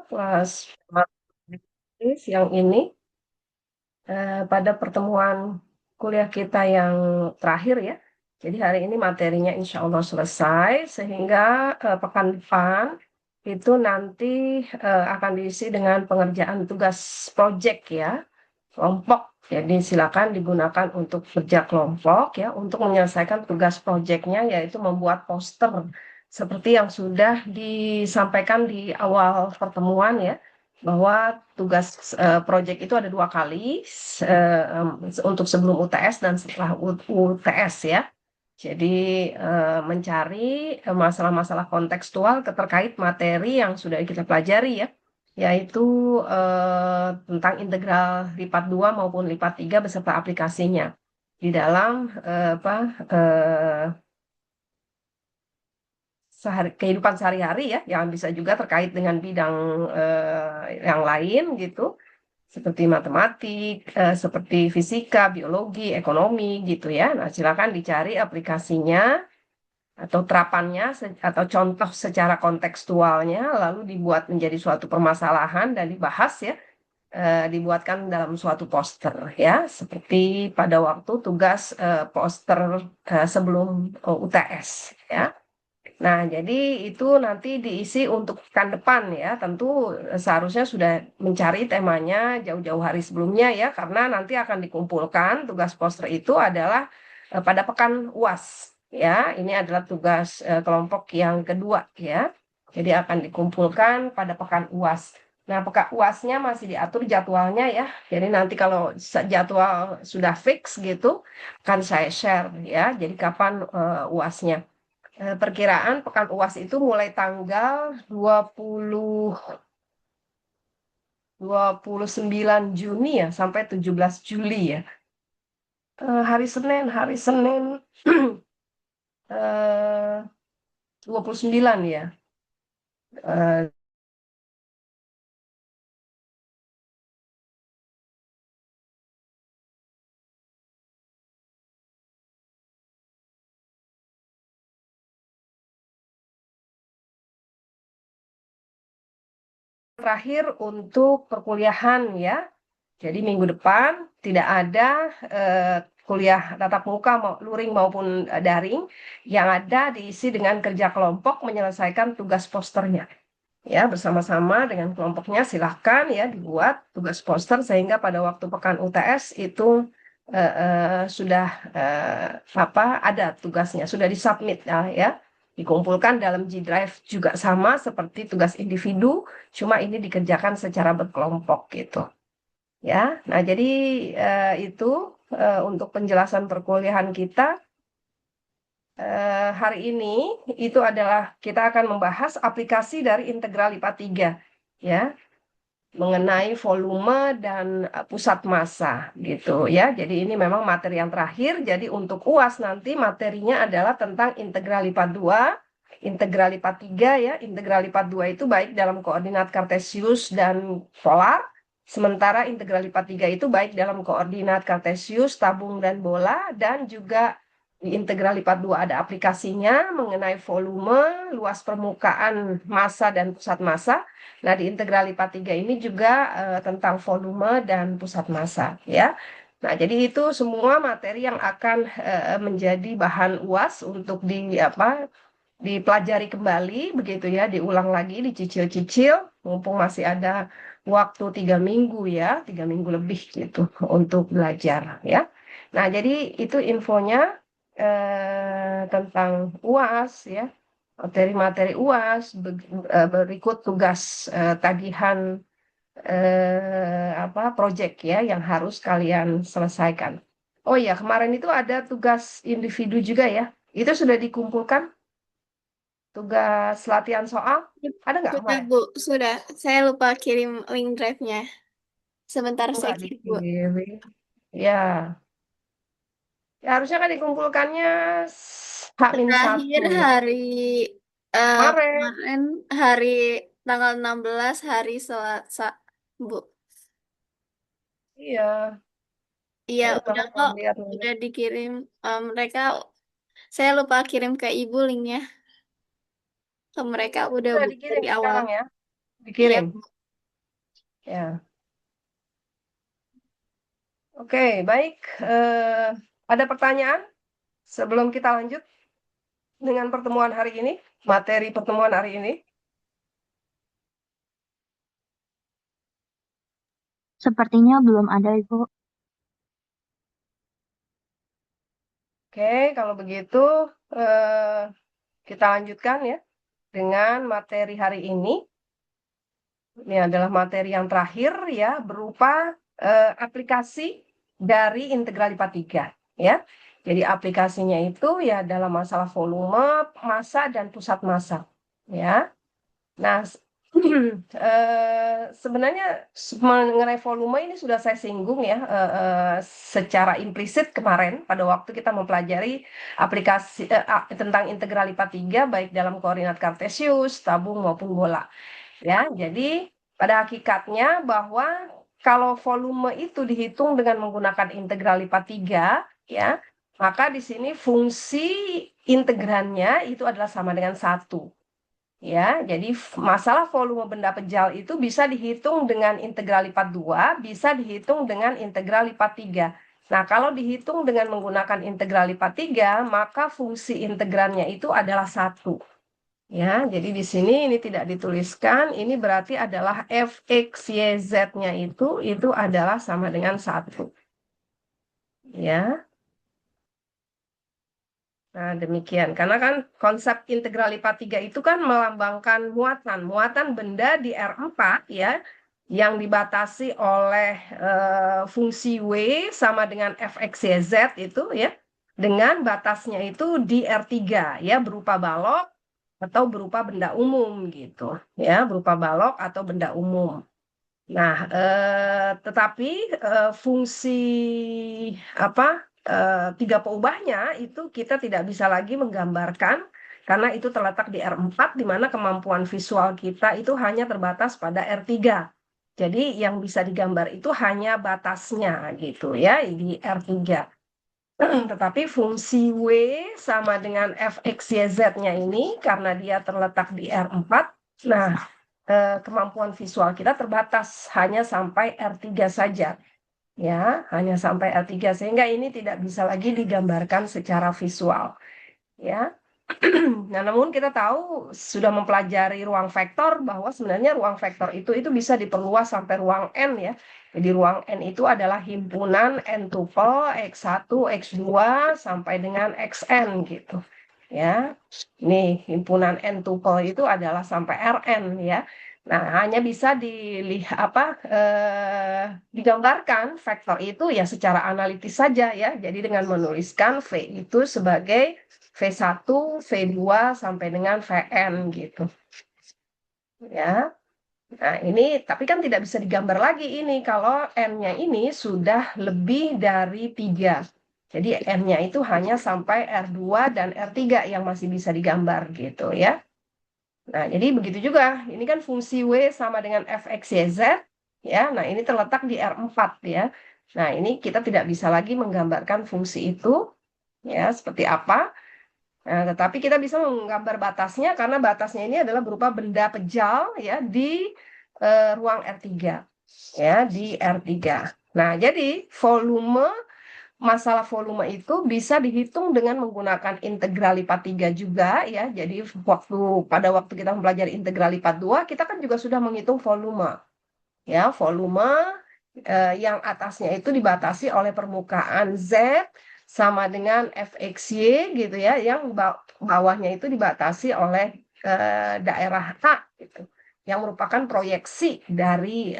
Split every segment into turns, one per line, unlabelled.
kelas siang ini pada pertemuan kuliah kita yang terakhir ya. Jadi hari ini materinya insya Allah selesai, sehingga pekan depan itu nanti akan diisi dengan pengerjaan tugas project ya, kelompok. Jadi silakan digunakan untuk kerja kelompok ya, untuk menyelesaikan tugas proyeknya yaitu membuat poster seperti yang sudah disampaikan di awal pertemuan ya, bahwa tugas proyek itu ada 2 kali, untuk sebelum UTS dan setelah UTS ya. Jadi mencari masalah-masalah kontekstual terkait materi yang sudah kita pelajari ya, yaitu tentang integral lipat 2 maupun lipat 3 beserta aplikasinya di dalam kehidupan sehari-hari ya, yang bisa juga terkait dengan bidang yang lain gitu, seperti matematik, seperti fisika, biologi, ekonomi gitu ya. Nah, silakan dicari aplikasinya atau terapannya atau contoh secara kontekstualnya, lalu dibuat menjadi suatu permasalahan dan dibahas ya, dibuatkan dalam suatu poster ya, seperti pada waktu tugas poster sebelum UTS ya. Nah, jadi itu nanti diisi untuk pekan depan ya. Tentu seharusnya sudah mencari temanya jauh-jauh hari sebelumnya ya, karena nanti akan dikumpulkan tugas poster itu adalah pada pekan UAS ya. Ini adalah tugas kelompok yang kedua ya. Jadi akan dikumpulkan pada pekan UAS. Nah, pekan UASnya masih diatur jadwalnya ya. Jadi nanti kalau jadwal sudah fix gitu, akan saya share ya. Jadi kapan UASnya. Perkiraan pekan UAS itu mulai tanggal 29 Juni ya sampai 17 Juli ya. Hari Senin eh, 29 ya. Eh, Terakhir untuk perkuliahan ya. Jadi minggu depan tidak ada kuliah tatap muka, luring maupun daring. Yang ada diisi dengan kerja kelompok menyelesaikan tugas posternya. Ya, bersama-sama dengan kelompoknya silahkan ya dibuat tugas poster sehingga pada waktu pekan UTS itu sudah ada tugasnya, sudah disubmit ya, dikumpulkan dalam G Drive juga sama seperti tugas individu, cuma ini dikerjakan secara berkelompok gitu ya. Nah, jadi itu untuk penjelasan perkuliahan kita hari ini itu adalah kita akan membahas aplikasi dari integral IPA 3 ya, mengenai volume dan pusat massa gitu ya. Jadi ini memang materi yang terakhir. Jadi untuk UAS nanti materinya adalah tentang integral lipat 2, integral lipat 3 ya. Integral lipat 2 itu baik dalam koordinat kartesius dan polar. Sementara integral lipat 3 itu baik dalam koordinat kartesius, tabung dan bola, dan juga di integral lipat 2 ada aplikasinya mengenai volume, luas permukaan, massa dan pusat massa. Nah, di integral lipat 3 ini juga tentang volume dan pusat massa ya. Nah, jadi itu semua materi yang akan menjadi bahan UAS untuk dipelajari kembali begitu ya, diulang lagi, dicicil-cicil, mumpung masih ada waktu 3 minggu ya, 3 minggu lebih gitu untuk belajar ya. Nah, jadi itu infonya tentang UAS ya, materi-materi UAS. Berikut tugas tagihan proyek ya yang harus kalian selesaikan. Oh ya, kemarin itu ada tugas individu juga ya. Itu sudah dikumpulkan tugas latihan soal? Ada nggak
Sudah,
kemarin?
Bu. Sudah. Saya lupa kirim link drive-nya. Sebentar saya
Enggak
kirim, Bu.
dikirim. Ya, ya harusnya kan dikumpulkannya
Terakhir
H-1 ya.
hari
Kemarin.
kemarin hari tanggal 16 hari Selasa, Bu.
Iya,
Iya,
saya
udah
bahkan
kok.
belum lihat.
Udah dikirim. Mereka, saya lupa kirim ke Ibu linknya. Ke mereka udah,
Sudah
Bu,
dikirim
dari awal.
sekarang ya.
Iya,
Dikirim.
Bu.
Ya. Oke, baik. Ada pertanyaan sebelum kita lanjut dengan pertemuan hari ini, materi pertemuan hari ini?
Sepertinya belum ada, Ibu.
Oke, kalau begitu kita lanjutkan ya dengan materi hari ini. Ini adalah materi yang terakhir ya, berupa aplikasi dari integral IPA 3 ya. Jadi aplikasinya itu ya dalam masalah volume, massa dan pusat massa ya. Nah, sebenarnya mengenai volume ini sudah saya singgung ya secara implisit kemarin pada waktu kita mempelajari aplikasi tentang integral IPA 3 baik dalam koordinat kartesius, tabung maupun bola. Ya, jadi pada hakikatnya bahwa kalau volume itu dihitung dengan menggunakan integral IPA 3 ya, maka di sini fungsi integrannya itu adalah sama dengan 1. Ya, jadi masalah volume benda pejal itu bisa dihitung dengan integral lipat 2, bisa dihitung dengan integral lipat 3. Nah, kalau dihitung dengan menggunakan integral lipat 3, maka fungsi integrannya itu adalah 1. Ya, jadi di sini ini tidak dituliskan, ini berarti adalah fx, y, z-nya itu adalah sama dengan 1. Ya. Nah, demikian. Karena kan konsep integral lipat 3 itu kan melambangkan muatan benda di R4 ya, yang dibatasi oleh fungsi W sama dengan fx, y, z itu ya, dengan batasnya itu di R3 ya, berupa balok atau berupa benda umum gitu ya, berupa balok atau benda umum. Nah, tetapi fungsi apa tiga peubahnya itu kita tidak bisa lagi menggambarkan karena itu terletak di R4 di mana kemampuan visual kita itu hanya terbatas pada R3. Jadi yang bisa digambar itu hanya batasnya gitu ya di R3. Tetapi fungsi W sama dengan fx, y, z-nya ini karena dia terletak di R4, nah kemampuan visual kita terbatas hanya sampai R3 saja. Ya, hanya sampai R3 sehingga ini tidak bisa lagi digambarkan secara visual. Ya. Nah, namun kita tahu sudah mempelajari ruang vektor bahwa sebenarnya ruang vektor itu bisa diperluas sampai ruang n ya. Jadi ruang n itu adalah himpunan n tupel x1, x2 sampai dengan xn gitu. Ya. Nih, himpunan n tupel itu adalah sampai Rn ya. Nah, hanya bisa digambarkan vektor itu ya secara analitis saja ya. Jadi dengan menuliskan V itu sebagai V1, V2 sampai dengan Vn gitu. Ya. Nah, ini tapi kan tidak bisa digambar lagi ini kalau n-nya ini sudah lebih dari 3. Jadi n-nya itu hanya sampai R2 dan R3 yang masih bisa digambar gitu ya. Nah, jadi begitu juga. Ini kan fungsi W sama dengan fx, y, z. Ya, nah ini terletak di R4 ya. Nah, ini kita tidak bisa lagi menggambarkan fungsi itu ya seperti apa. Nah, tetapi kita bisa menggambar batasnya karena batasnya ini adalah berupa benda pejal ya di ruang R3 ya, di R3. Nah, jadi masalah volume itu bisa dihitung dengan menggunakan integral lipat 3 juga ya. Jadi pada waktu kita mempelajari integral lipat 2, kita kan juga sudah menghitung volume. Ya, volume yang atasnya itu dibatasi oleh permukaan Z sama dengan fxy gitu ya, yang bawahnya itu dibatasi oleh daerah A gitu, yang merupakan proyeksi dari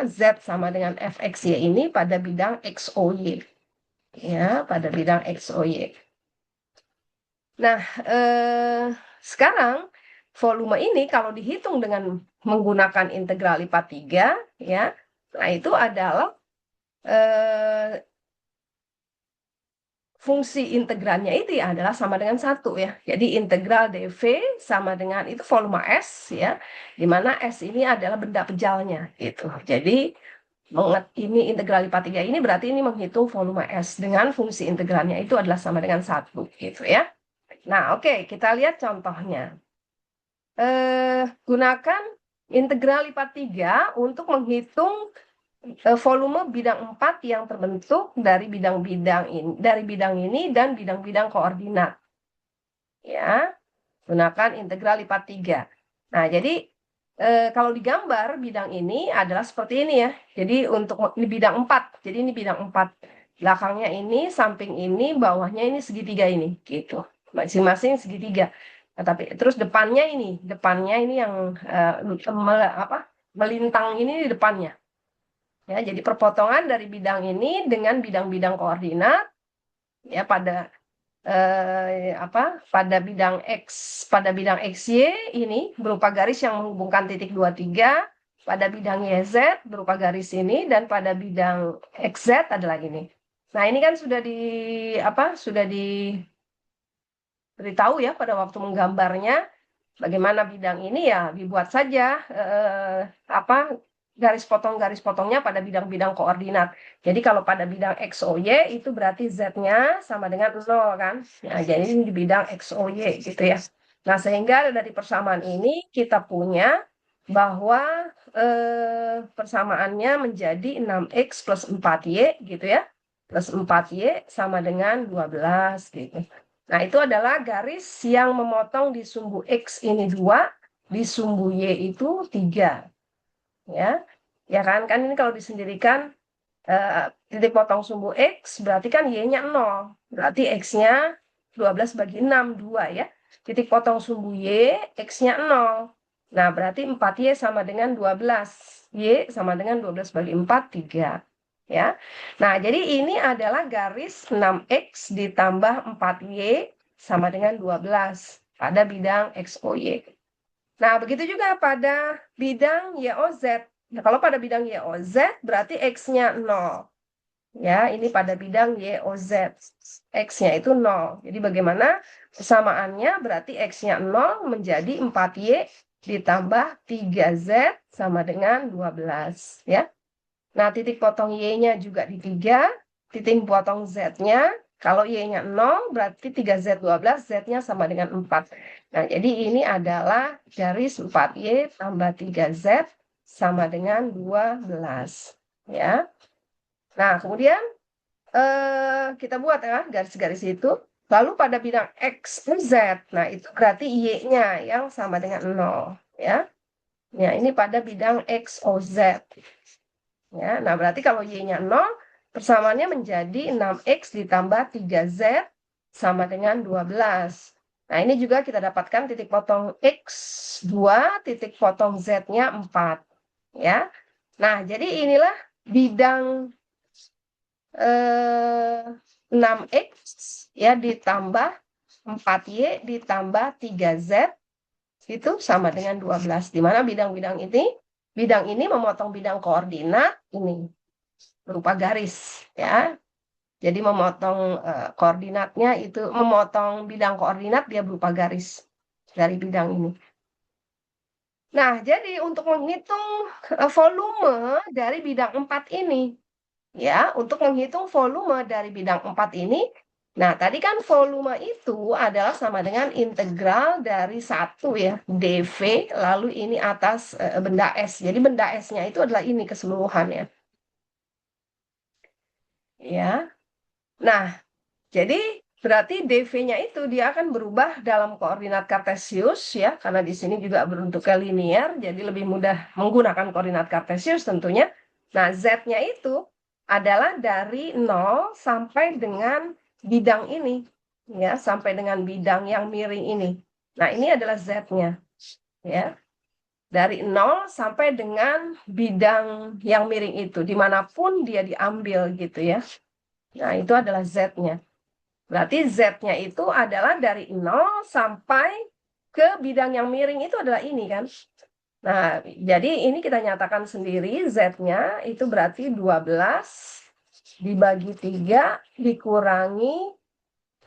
Z sama dengan fxy ini pada bidang XOY ya, pada bidang XOY. Nah, sekarang volume ini kalau dihitung dengan menggunakan integral lipat 3 ya, nah itu adalah fungsi integrannya itu ya adalah sama dengan 1 ya. Jadi integral dV sama dengan itu volume S ya, di mana S ini adalah benda pejalnya gitu. Jadi ini integral lipat 3 ini berarti ini menghitung volume S dengan fungsi integralnya itu adalah sama dengan 1 gitu ya. Nah, oke, kita lihat contohnya. Gunakan integral lipat 3 untuk menghitung volume bidang 4 yang terbentuk dari bidang-bidang ini dan bidang-bidang koordinat. Ya, gunakan integral lipat 3. Nah, jadi kalau digambar bidang ini adalah seperti ini ya. Jadi untuk ini bidang 4. Jadi ini bidang 4. Belakangnya ini, samping ini, bawahnya ini segitiga ini, gitu. Masing-masing segitiga. Nah, tapi terus depannya ini yang melintang ini di depannya. Ya, jadi perpotongan dari bidang ini dengan bidang-bidang koordinat ya pada bidang XY ini berupa garis yang menghubungkan titik 23, pada bidang YZ berupa garis ini, dan pada bidang XZ adalah ini. Nah, ini kan sudah diberitahu ya pada waktu menggambarnya bagaimana bidang ini ya dibuat saja garis potongnya pada bidang-bidang koordinat. Jadi kalau pada bidang XOY itu berarti Z-nya sama dengan 0 kan. Nah, jadi ini di bidang XOY gitu ya. Nah, sehingga dari persamaan ini kita punya bahwa persamaannya menjadi 6X plus 4Y gitu ya. Plus 4Y sama dengan 12 gitu. Nah, itu adalah garis yang memotong di sumbu X ini 2, di sumbu Y itu 3. Ya kan ini kalau disendirikan titik potong sumbu X berarti kan Y-nya 0, berarti X-nya 12 bagi 6, 2 ya. Titik potong sumbu Y, X-nya 0, nah berarti 4Y sama dengan 12, Y sama dengan 12 bagi 4, 3 ya. Nah, jadi ini adalah garis 6X ditambah 4Y sama dengan 12 pada bidang XOY. Nah, begitu juga pada bidang YOZ. Nah, kalau pada bidang YOZ berarti X-nya 0. Ya, ini pada bidang YOZ. X-nya itu 0. Jadi bagaimana persamaannya? Berarti X-nya 0 menjadi 4Y ditambah 3Z sama dengan 12. Ya. Nah, titik potong Y-nya juga di 3. Titik potong Z-nya, kalau Y-nya 0, berarti 3Z 12, Z-nya sama dengan 4. Nah, jadi ini adalah garis 4Y tambah 3Z sama dengan 12. Ya. Nah, kemudian kita buat ya garis-garis itu. Lalu pada bidang X, Z, nah itu berarti Y-nya yang sama dengan 0. Ya. Ya, ini pada bidang X, O, Z. Ya, nah berarti kalau Y-nya 0, persamaannya menjadi 6X ditambah 3Z sama dengan 12. Nah, ini juga kita dapatkan titik potong X 2, titik potong Z-nya 4. Ya. Nah, jadi inilah bidang 6X ya ditambah 4Y ditambah 3Z itu sama dengan 12. Di mana bidang-bidang ini memotong bidang koordinat ini berupa garis ya. Jadi memotong koordinatnya itu memotong bidang koordinat dia berupa garis dari bidang ini. Nah, jadi untuk menghitung volume dari bidang 4 ini ya, untuk menghitung volume dari bidang 4 ini, nah tadi kan volume itu adalah sama dengan integral dari 1 ya, dV, lalu ini atas benda S. Jadi benda S-nya itu adalah ini keseluruhannya. Ya. Nah, jadi berarti dV-nya itu dia akan berubah dalam koordinat kartesius ya, karena di sini juga berbentuknya linear, jadi lebih mudah menggunakan koordinat kartesius tentunya. Nah, Z-nya itu adalah dari 0 sampai dengan bidang ini ya, sampai dengan bidang yang miring ini. Nah, ini adalah Z-nya ya. Dari 0 sampai dengan bidang yang miring itu, dimanapun dia diambil gitu ya. Nah, itu adalah Z-nya. Berarti Z-nya itu adalah dari 0 sampai ke bidang yang miring itu adalah ini kan. Nah, jadi ini kita nyatakan sendiri Z-nya itu berarti 12 dibagi 3 dikurangi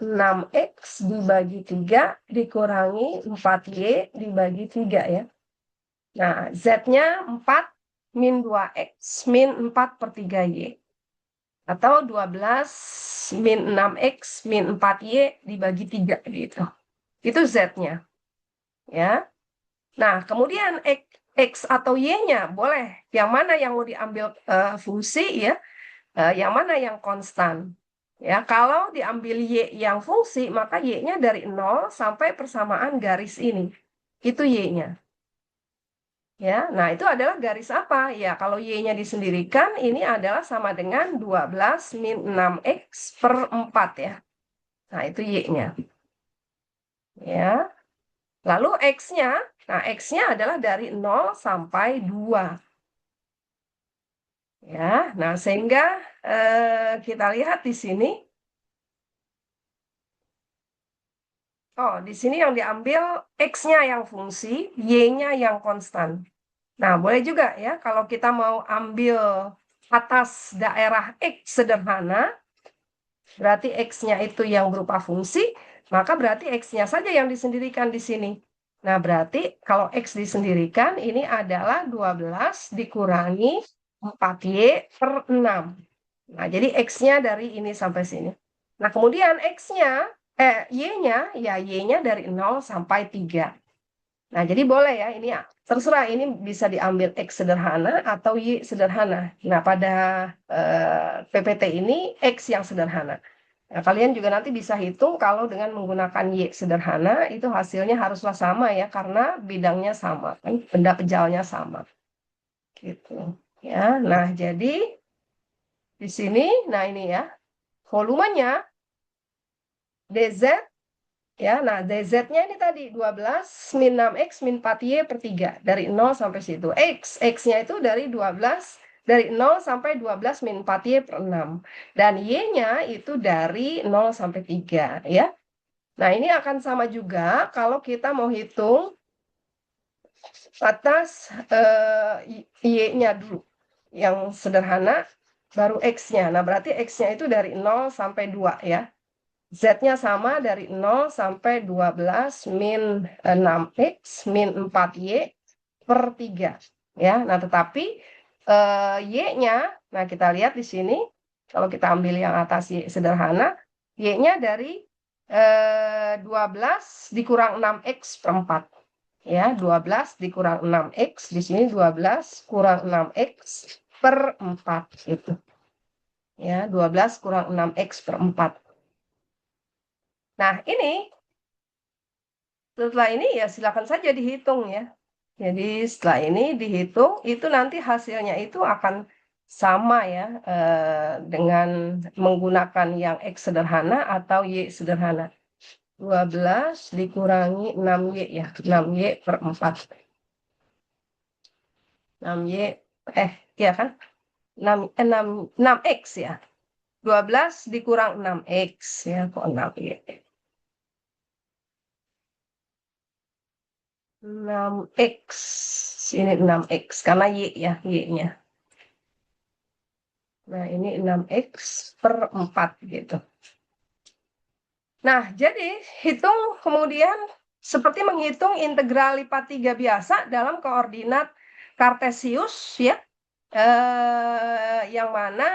6X dibagi 3 dikurangi 4Y dibagi 3 ya. Nah, Z-nya 4 min 2X min 4 per 3Y. Atau 12 min 6X min 4Y dibagi 3 gitu. Itu Z-nya. Ya. Nah, kemudian X atau Y-nya, boleh. Yang mana yang mau diambil fungsi ya, yang mana yang konstan. Ya, kalau diambil Y yang fungsi, maka Y-nya dari 0 sampai persamaan garis ini. Itu Y-nya. Ya, nah itu adalah garis apa? Ya, kalau Y-nya disendirikan, ini adalah sama dengan 12 min 6X per 4 ya. Nah, itu Y-nya. Ya. Lalu X-nya, nah X-nya adalah dari 0 sampai 2. Ya, nah sehingga kita lihat di sini. Oh, di sini yang diambil X-nya yang fungsi, Y-nya yang konstan. Nah, boleh juga ya, kalau kita mau ambil atas daerah X sederhana, berarti X-nya itu yang berupa fungsi, maka berarti X-nya saja yang disendirikan di sini. Nah, berarti kalau X disendirikan, ini adalah 12 dikurangi 4Y per 6. Nah, jadi X-nya dari ini sampai sini. Nah, kemudian Y-nya, ya Y-nya dari 0 sampai 3. Nah, jadi boleh ya, ini terserah, ini bisa diambil X sederhana atau Y sederhana. Nah, pada PPT ini X yang sederhana. Nah, kalian juga nanti bisa hitung kalau dengan menggunakan Y sederhana, itu hasilnya haruslah sama ya, karena bidangnya sama, kan? Benda pejalnya sama. Gitu. Ya, nah jadi di sini, nah ini ya, volumenya DZ, ya, nah DZ-nya ini tadi 12 min 6X min 4Y per 3, dari 0 sampai situ. X-nya itu dari 12, dari 0 sampai 12 min 4Y per 6. Dan Y-nya itu dari 0 sampai 3, ya. Nah, ini akan sama juga kalau kita mau hitung atas Y-nya dulu. Yang sederhana, baru X-nya. Nah, berarti X-nya itu dari 0 sampai 2, ya. Z-nya sama dari 0 sampai 12 min 6X min 4Y per 3. Ya, nah tetapi Y-nya, nah kita lihat di sini, kalau kita ambil yang atas Y sederhana, Y-nya dari 12 dikurang 6X per 4. Ya, 12 dikurang 6X, di sini 12 kurang 6X per 4. Gitu. Ya, 12 kurang 6X per 4. Nah, ini setelah ini ya silakan saja dihitung ya. Jadi setelah ini dihitung, itu nanti hasilnya itu akan sama ya dengan menggunakan yang X sederhana atau Y sederhana. 12 dikurangi 6Y ya, 6Y per 4. 6Y, ya kan? 6X ya. 12 dikurang 6X ya, kok 6Y. 6X, ini 6X, karena Y ya, Y-nya. Nah, ini 6X per 4 gitu. Nah, jadi hitung kemudian seperti menghitung integral lipat 3 biasa dalam koordinat kartesius ya. Yang mana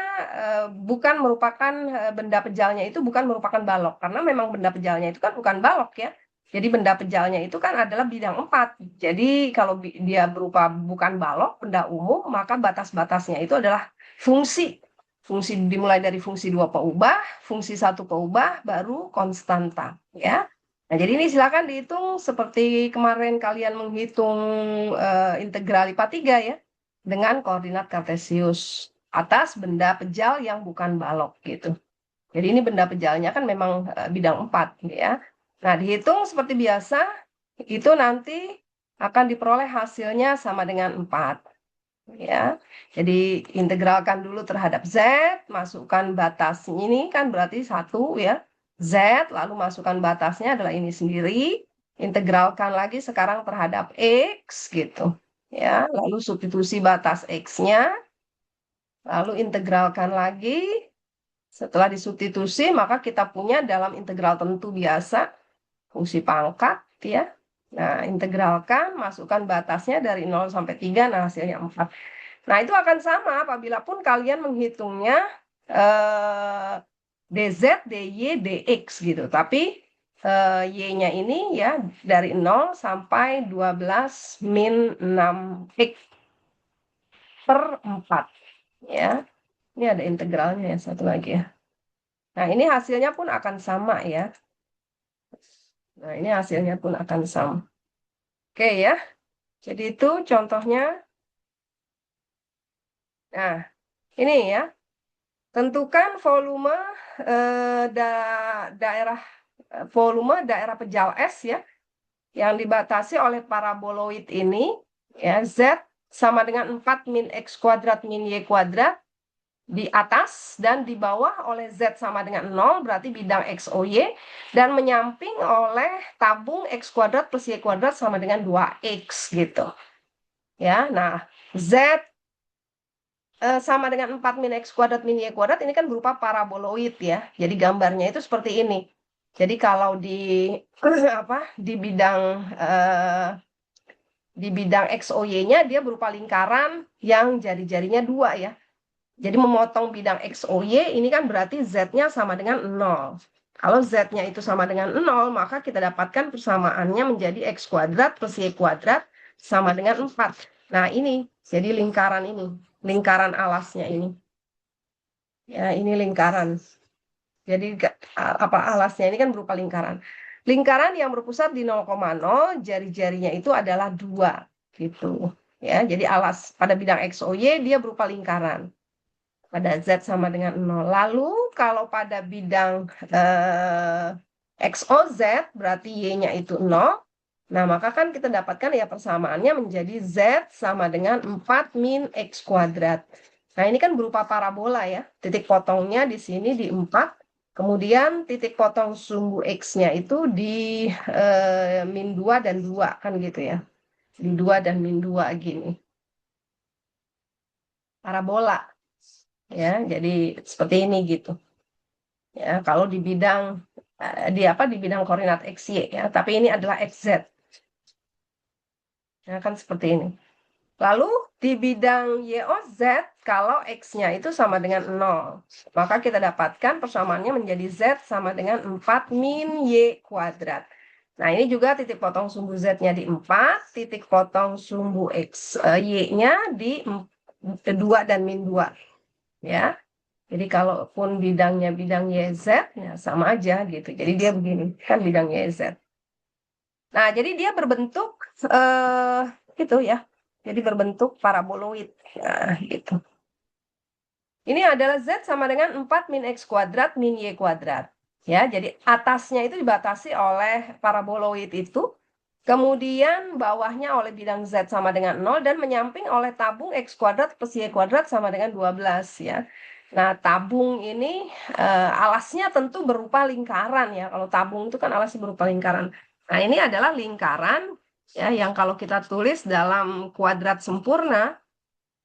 bukan merupakan benda pejalnya itu bukan merupakan balok, karena memang benda pejalnya itu kan bukan balok ya. Jadi benda pejalnya itu kan adalah bidang 4. Jadi kalau dia berupa bukan balok, benda umum, maka batas-batasnya itu adalah fungsi. Fungsi dimulai dari fungsi 2 peubah, fungsi 1 peubah, baru konstanta. Ya. Nah, jadi ini silakan dihitung seperti kemarin kalian menghitung integral lipat 3 ya, dengan koordinat kartesius atas benda pejal yang bukan balok gitu. Jadi ini benda pejalnya kan memang bidang 4 ya. Nah, dihitung seperti biasa, itu nanti akan diperoleh hasilnya sama dengan 4. Ya. Jadi integralkan dulu terhadap Z, masukkan batas ini kan berarti 1 ya. Z, lalu masukkan batasnya adalah ini sendiri. Integralkan lagi sekarang terhadap X gitu. Ya, lalu substitusi batas X-nya, lalu integralkan lagi. Setelah disubstitusi, maka kita punya dalam integral tentu biasa, fungsi pangkat, ya. Nah, integralkan, masukkan batasnya dari 0 sampai 3, nah hasilnya 4. Nah, itu akan sama apabila pun kalian menghitungnya DZ, DY, DX gitu. Tapi Y-nya ini ya dari 0 sampai 12 min 6x per 4 ya. Ini ada integralnya ya satu lagi ya. Nah, ini hasilnya pun akan sama ya. Nah, ini hasilnya pun akan sama. Oke ya. Jadi itu contohnya. Nah, ini ya. Tentukan volume daerah pejal S ya yang dibatasi oleh paraboloid ini ya Z sama dengan 4 min X kuadrat min Y kuadrat di atas dan di bawah oleh Z sama dengan 0 berarti bidang XOY dan menyamping oleh tabung X kuadrat plus Y kuadrat sama dengan 2X gitu. Ya, nah Z sama dengan 4 min X kuadrat min Y kuadrat ini kan berupa paraboloid ya. Jadi gambarnya itu seperti ini. Jadi kalau di di bidang XOY-nya dia berupa lingkaran yang jari-jarinya 2 ya. Jadi memotong bidang XOY ini kan berarti Z-nya sama dengan 0. Kalau Z-nya itu sama dengan 0, maka kita dapatkan persamaannya menjadi X kuadrat plus Y kuadrat sama dengan 4. Nah ini, jadi lingkaran ini. Lingkaran alasnya ini. Ya, ini lingkaran. Jadi alasnya ini kan berupa lingkaran. Lingkaran yang berpusat di 0,0, jari-jarinya itu adalah 2 gitu. Ya, jadi alas pada bidang XOY dia berupa lingkaran. Pada Z sama dengan 0. Lalu kalau pada bidang XOZ berarti Y-nya itu 0. Nah, maka kan kita dapatkan ya persamaannya menjadi Z sama dengan 4 min X kuadrat. Nah, ini kan berupa parabola ya. Titik potongnya di sini di 4. Kemudian titik potong sumbu X-nya itu di min 2 dan 2 kan gitu ya. Di 2 dan min 2 gini. Parabola. Ya, jadi seperti ini gitu. Ya, kalau di bidang di bidang koordinat XY ya, tapi ini adalah XZ. Ya, kan seperti ini. Lalu di bidang YOZ, kalau X-nya itu sama dengan 0, maka kita dapatkan persamaannya menjadi Z sama dengan 4 min Y kuadrat. Nah, ini juga titik potong sumbu Z-nya di 4, titik potong sumbu Y-nya di 2 dan min 2. Ya, jadi kalaupun bidangnya bidang YZ, ya sama aja gitu. Jadi dia begini, kan bidang YZ. Nah, jadi dia berbentuk gitu ya. Jadi berbentuk paraboloid. Nah, gitu. Ini adalah Z sama dengan 4 min X kuadrat min Y kuadrat. Ya, jadi atasnya itu dibatasi oleh paraboloid itu. Kemudian bawahnya oleh bidang Z sama dengan 0 dan menyamping oleh tabung X kuadrat plus Y kuadrat sama dengan 12 ya. Nah, tabung ini alasnya tentu berupa lingkaran ya. Kalau tabung itu kan alasnya berupa lingkaran. Nah, ini adalah lingkaran ya yang kalau kita tulis dalam kuadrat sempurna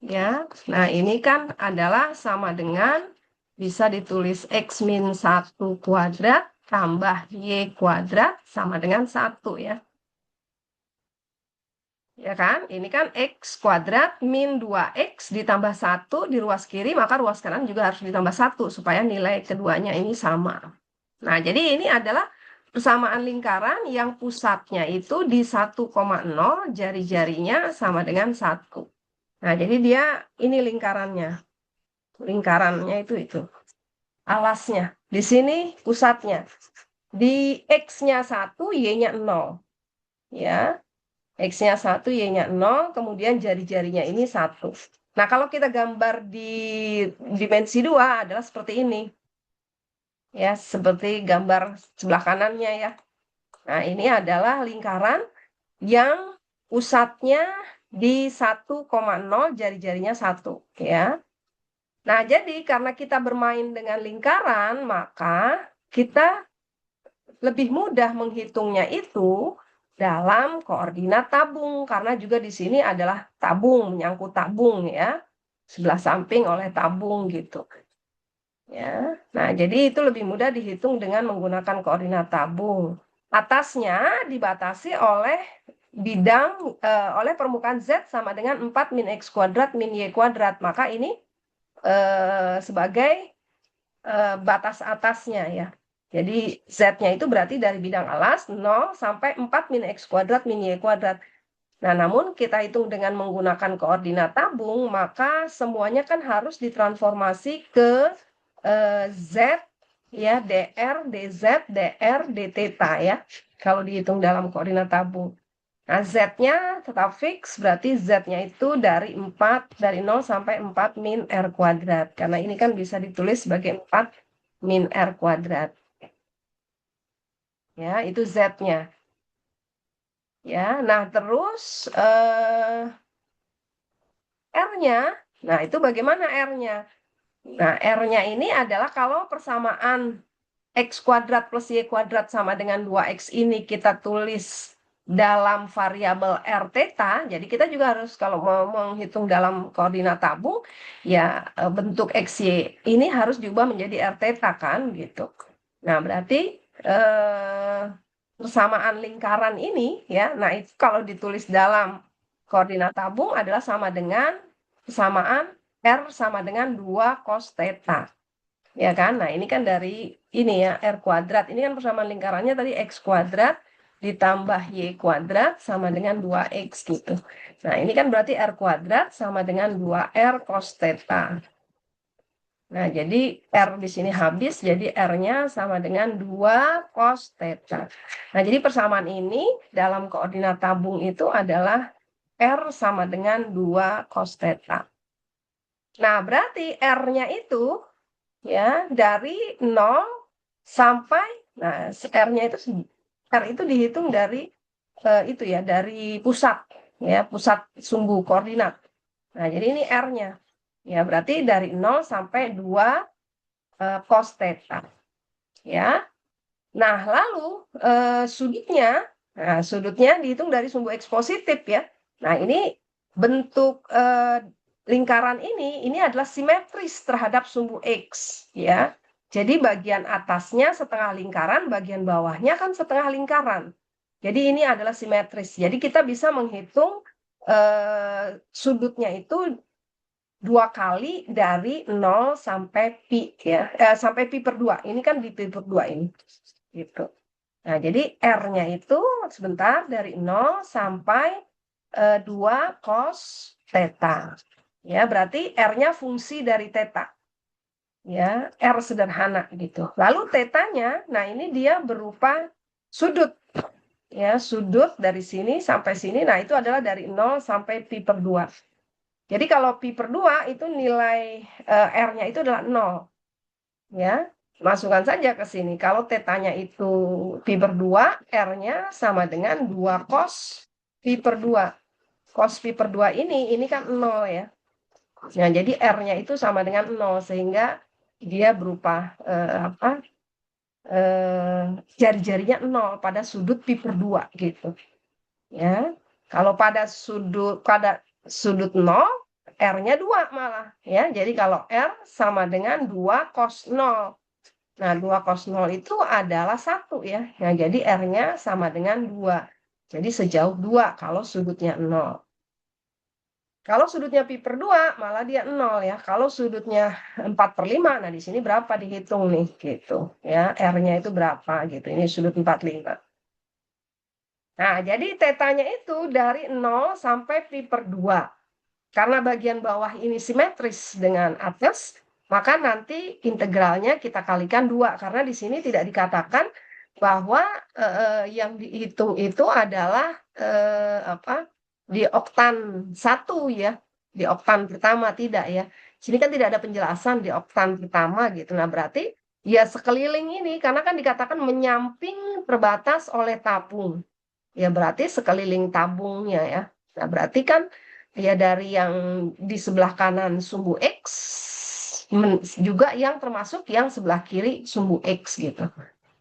ya. Nah, ini kan adalah sama dengan bisa ditulis X min 1 kuadrat tambah Y kuadrat sama dengan 1 ya. Ya kan? Ini kan X kuadrat min 2X ditambah 1 di ruas kiri, maka ruas kanan juga harus ditambah 1 supaya nilai keduanya ini sama. Nah, jadi ini adalah persamaan lingkaran yang pusatnya itu di 1,0, jari-jarinya sama dengan 1. Nah, jadi dia ini lingkarannya. Lingkarannya itu. Alasnya. Di sini pusatnya. Di X-nya 1, Y-nya 0. Ya. X-nya 1, Y-nya 0, kemudian jari-jarinya ini 1. Nah, kalau kita gambar di dimensi 2 adalah seperti ini. Ya, seperti gambar sebelah kanannya ya. Nah, ini adalah lingkaran yang pusatnya di 1,0, jari-jarinya 1 ya. Nah, jadi karena kita bermain dengan lingkaran, maka kita lebih mudah menghitungnya itu dalam koordinat tabung. Karena juga di sini adalah tabung, menyangkut tabung ya. Sebelah samping oleh tabung gitu. Ya. Nah, jadi itu lebih mudah dihitung dengan menggunakan koordinat tabung. Atasnya dibatasi oleh bidang oleh permukaan Z sama dengan 4 min X kuadrat min Y kuadrat. Maka ini sebagai batas atasnya ya. Jadi Z-nya itu berarti dari bidang alas 0 sampai 4 min X kuadrat min Y kuadrat. Nah, namun kita hitung dengan menggunakan koordinat tabung, maka semuanya kan harus ditransformasi ke Z, ya, dr, dz, dr, dθ, ya, kalau dihitung dalam koordinat tabung. Nah, Z-nya tetap fix, berarti Z-nya itu dari 0 sampai 4 min R kuadrat. Karena ini kan bisa ditulis sebagai 4 min R kuadrat. Ya, itu Z-nya. Ya, nah terus R-nya, nah itu bagaimana R-nya? Nah, R-nya ini adalah kalau persamaan X kuadrat plus Y kuadrat sama dengan 2X ini kita tulis dalam variabel R theta, jadi kita juga harus kalau mau menghitung dalam koordinat tabung, ya bentuk XY ini harus diubah menjadi R theta kan, gitu. Nah, berarti persamaan lingkaran ini, ya, nah itu kalau ditulis dalam koordinat tabung adalah sama dengan persamaan R sama dengan 2 cos theta. Ya kan? Nah, ini kan dari ini ya, R kuadrat. Ini kan persamaan lingkarannya tadi X kuadrat ditambah Y kuadrat sama dengan 2X gitu. Nah, ini kan berarti R kuadrat sama dengan 2R cos theta. Nah, jadi R di sini habis, jadi R-nya sama dengan 2 cos theta. Nah, jadi persamaan ini dalam koordinat tabung itu adalah R sama dengan 2 cos theta. Nah, berarti R-nya itu ya dari 0 sampai, nah R-nya itu R itu dihitung dari itu ya, dari pusat ya, pusat sumbu koordinat. Nah, jadi ini R-nya. Ya, berarti dari 0 sampai 2 cos theta. Ya. Nah, lalu sudutnya, nah sudutnya dihitung dari sumbu X positif ya. Nah, ini bentuk lingkaran ini adalah simetris terhadap sumbu X ya. Jadi bagian atasnya setengah lingkaran, bagian bawahnya kan setengah lingkaran. Jadi ini adalah simetris. Jadi kita bisa menghitung sudutnya itu 2 kali dari 0 sampai pi ya. Sampai pi per 2. Ini kan di pi per 2 ini. Gitu. Nah, jadi R-nya itu sebentar dari 0 sampai 2 cos theta. Ya, berarti R-nya fungsi dari theta. Ya, R sederhana gitu. Lalu theta-nya, nah ini dia berupa sudut. Ya, sudut dari sini sampai sini, nah itu adalah dari 0 sampai pi per 2. Jadi kalau pi per 2 itu nilai R-nya itu adalah 0. Ya, masukkan saja ke sini. Kalau θ-nya itu pi per 2, R-nya sama dengan 2 cos pi per 2. Cos pi per 2 ini kan 0 ya. Nah, jadi R-nya itu sama dengan 0 sehingga dia berupa jari-jarinya 0 pada sudut pi per 2 gitu. Ya. Kalau pada sudut 0, R-nya 2 malah ya. Jadi kalau R sama dengan 2 cos 0. Nah, 2 cos 0 itu adalah 1 ya. Nah, jadi R-nya sama dengan 2. Jadi sejauh 2 kalau sudutnya 0. Kalau sudutnya pi per 2, malah dia 0 ya. Kalau sudutnya 4 per 5, nah di sini berapa dihitung nih, gitu. Ya, R-nya itu berapa, gitu. Ini sudut 45. Nah, jadi θ-nya itu dari 0 sampai pi per 2. Karena bagian bawah ini simetris dengan atas, maka nanti integralnya kita kalikan 2. Karena di sini tidak dikatakan bahwa yang dihitung itu adalah di oktan 1 ya, di oktan pertama tidak ya. Sini kan tidak ada penjelasan di oktan pertama gitu. Nah, berarti ya sekeliling ini karena kan dikatakan menyamping terbatas oleh tabung. Ya berarti sekeliling tabungnya ya. Nah, berarti kan ya dari yang di sebelah kanan sumbu X juga yang termasuk yang sebelah kiri sumbu X gitu.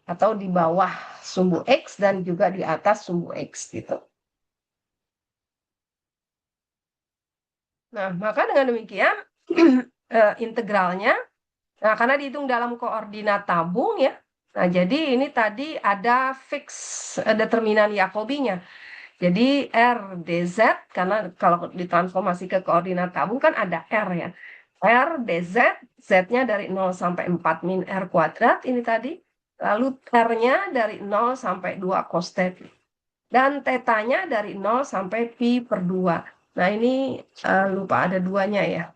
Atau di bawah sumbu X dan juga di atas sumbu X gitu. Nah, maka dengan demikian integralnya, nah karena dihitung dalam koordinat tabung ya, nah jadi ini tadi ada fix determinan Jacobi-nya. Jadi R dz, karena kalau ditransformasi ke koordinat tabung kan ada R ya. R dz, Z-nya dari 0 sampai 4 min R kuadrat ini tadi. Lalu R-nya dari 0 sampai 2 cos θ. Dan tetanya dari 0 sampai pi per 2. Nah, ini lupa ada duanya ya.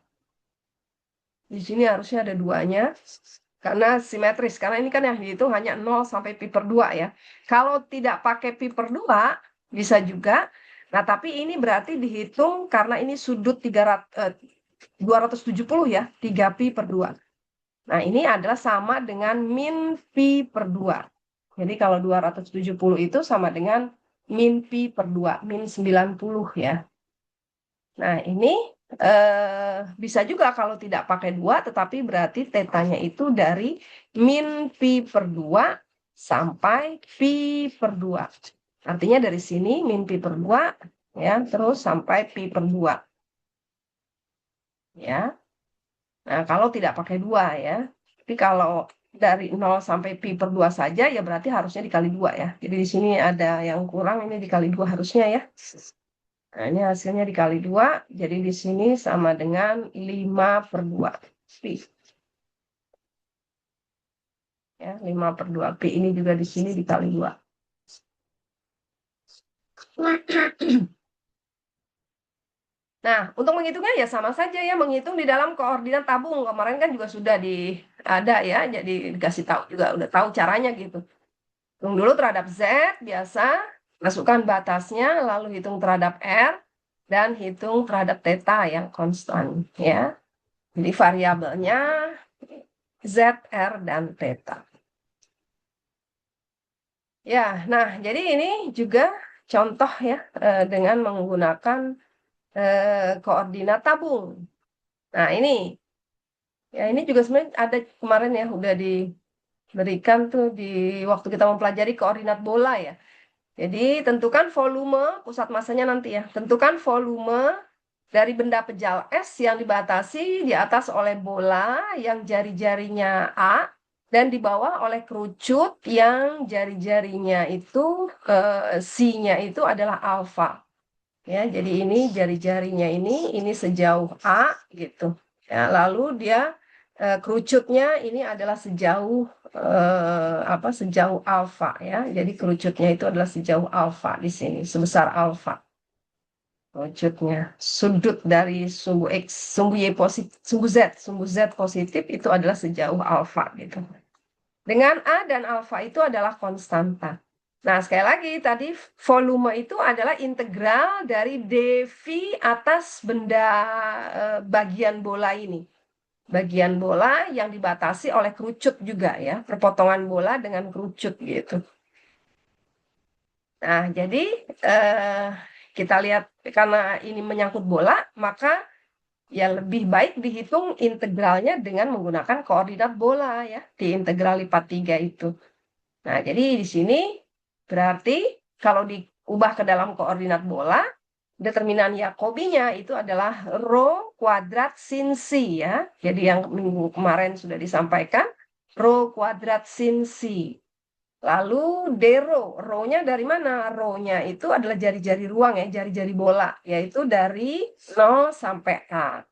Di sini harusnya ada duanya. Karena simetris. Karena ini kan yang dihitung hanya 0 sampai pi per 2 ya. Kalau tidak pakai pi per 2, bisa juga. Nah, tapi ini berarti dihitung karena ini sudut 270 ya. 3 pi per 2. Nah, ini adalah sama dengan min pi per 2. Jadi kalau 270 itu sama dengan min pi per 2, min 90 ya. Nah, ini bisa juga kalau tidak pakai 2, tetapi berarti tetanya itu dari min pi per 2 sampai pi per 2. Artinya dari sini min pi per 2, ya, terus sampai pi per 2. Ya. Nah, kalau tidak pakai 2 ya. Tapi kalau dari 0 sampai pi per 2 saja, ya berarti harusnya dikali 2 ya. Jadi di sini ada yang kurang, ini dikali 2 harusnya ya. Nah, ini hasilnya dikali 2, jadi di sini sama dengan 5 per 2 pi. Ya, 5 per 2 pi ini juga di sini dikali 2. Nah, untuk menghitungnya ya sama saja ya, menghitung di dalam koordinat tabung. Kemarin kan juga sudah ada ya, jadi dikasih tahu juga, udah tahu caranya gitu. Hitung dulu terhadap Z, biasa, masukkan batasnya, lalu hitung terhadap R, dan hitung terhadap θ yang konstan ya. Jadi variabelnya Z, R, dan θ. Ya, nah jadi ini juga contoh ya dengan menggunakan koordinat tabung. Nah ini, ya ini juga sebenarnya ada kemarin ya udah diberikan tuh di waktu kita mempelajari koordinat bola ya. Jadi tentukan volume pusat masanya nanti ya. Tentukan volume dari benda pejal S yang dibatasi di atas oleh bola yang jari-jarinya A dan di bawah oleh kerucut yang jari-jarinya itu C-nya itu adalah alfa. Ya, jadi ini jari-jarinya ini sejauh A gitu. Ya, lalu dia kerucutnya ini adalah sejauh sejauh alfa ya. Jadi kerucutnya itu adalah sejauh alfa di sini, sebesar alfa. Kerucutnya sudut dari sumbu X, sumbu Y positif, sumbu Z positif itu adalah sejauh alfa gitu. Dengan A dan alfa itu adalah konstanta. Nah, sekali lagi tadi volume itu adalah integral dari dV atas benda bagian bola ini. Bagian bola yang dibatasi oleh kerucut juga ya, perpotongan bola dengan kerucut gitu. Nah, jadi kita lihat karena ini menyangkut bola, maka ya lebih baik dihitung integralnya dengan menggunakan koordinat bola ya, di integral lipat 3 itu. Nah, jadi di sini berarti kalau diubah ke dalam koordinat bola, determinan Jacobi-nya itu adalah rho kuadrat sin C ya. Jadi yang minggu kemarin sudah disampaikan, rho kuadrat sin C. Lalu d rho-nya dari mana? Rho-nya itu adalah jari-jari ruang ya, jari-jari bola, yaitu dari 0 sampai A.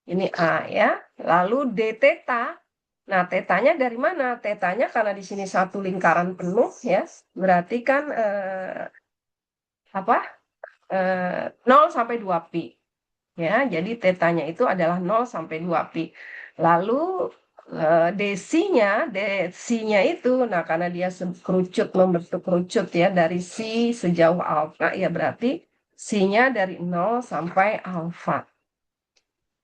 Ini A ya. Lalu d theta. Nah, tetanya dari mana? Tetanya karena di sini satu lingkaran penuh ya, berarti kan 0 sampai 2 pi. Ya, jadi tetanya itu adalah 0 sampai 2 pi. Lalu DC-nya itu, nah karena dia membentuk kerucut ya dari C sejauh alfa, ya berarti C-nya dari 0 sampai alfa.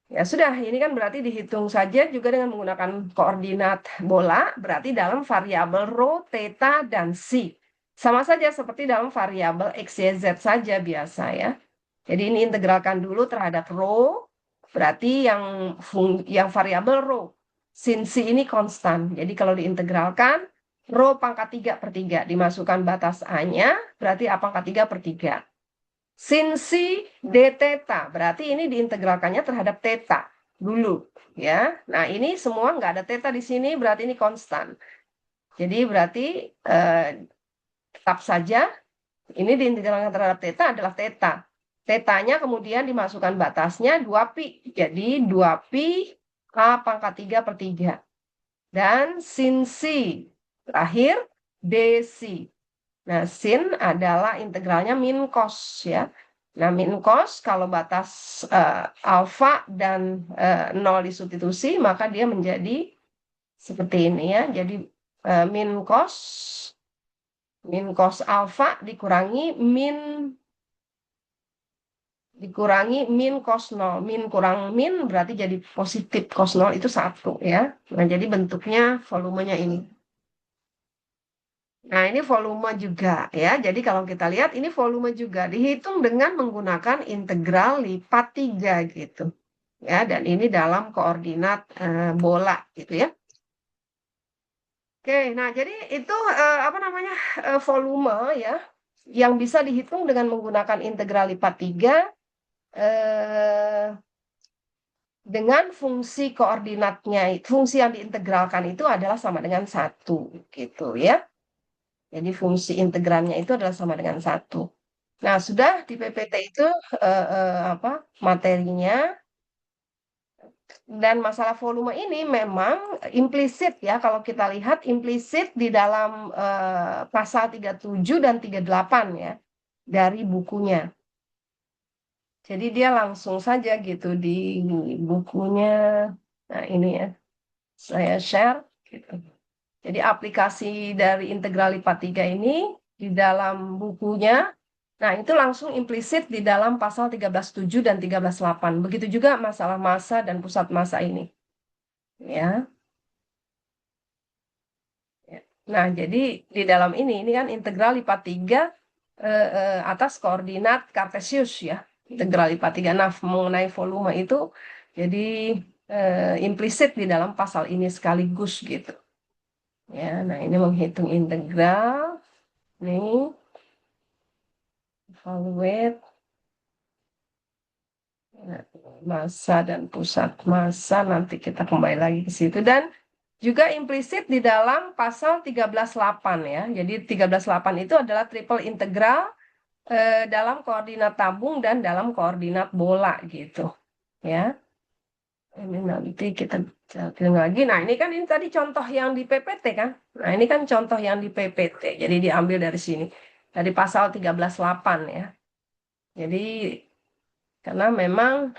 Ya sudah, ini kan berarti dihitung saja juga dengan menggunakan koordinat bola, berarti dalam variabel rho, theta, dan C. Sama saja seperti dalam variabel X, Y, Z saja biasa ya. Jadi ini integralkan dulu terhadap rho, berarti yang variabel rho. Sin C ini konstan, jadi kalau diintegralkan, rho pangkat 3 per 3, dimasukkan batas A-nya, berarti A pangkat 3 per 3. Sin C d theta, berarti ini diintegralkannya terhadap theta dulu ya. Nah, ini semua nggak ada theta di sini, berarti ini konstan. Jadi berarti tetap saja ini diintegralkan terhadap theta adalah theta. Tetanya kemudian dimasukkan batasnya 2 pi. Jadi 2 pi A pangkat 3 per 3. Dan sin C Terakhir, DC. Nah, sin adalah integralnya min cos ya. Nah, min cos kalau batas alfa dan 0 disubstitusi, maka dia menjadi seperti ini ya. Jadi min cos alfa dikurangi min cos 0. Min kurang min berarti jadi positif cos 0 itu 1 ya. Nah, jadi bentuknya volumenya ini. Nah, ini volume juga ya. Jadi kalau kita lihat ini volume juga dihitung dengan menggunakan integral lipat 3 gitu. Ya, dan ini dalam koordinat bola gitu ya. Oke, nah jadi itu apa namanya volume ya yang bisa dihitung dengan menggunakan integral lipat 3 dengan fungsi koordinatnya, fungsi yang diintegralkan itu adalah sama dengan 1 gitu ya. Jadi fungsi integralnya itu adalah sama dengan 1. Nah, sudah di PPT itu apa materinya, dan masalah volume ini memang implisit ya, kalau kita lihat implisit di dalam pasal 37 dan 38 ya dari bukunya. Jadi dia langsung saja gitu di bukunya. Nah, ini ya. Saya share gitu. Jadi aplikasi dari integral lipat 3 ini di dalam bukunya. Nah, itu langsung implisit di dalam pasal 13.7 dan 13.8. Begitu juga masalah massa dan pusat massa ini. Ya. Nah, jadi di dalam ini kan integral lipat 3 atas koordinat Kartesius ya. Integral lipat 3. Nah, mengenai volume itu jadi implisit di dalam pasal ini sekaligus gitu. Ya, nah ini menghitung integral. Nih. Evaluate massa dan pusat massa, nanti kita kembali lagi ke situ, dan juga implisit di dalam pasal 13.8 ya. Jadi 13.8 itu adalah triple integral dalam koordinat tabung dan dalam koordinat bola gitu ya. Ini nanti kita cari lagi. Nah, ini kan ini tadi contoh yang di PPT kan. Nah, ini kan contoh yang di PPT. Jadi diambil dari sini. Dari pasal 13.8 ya. Jadi karena memang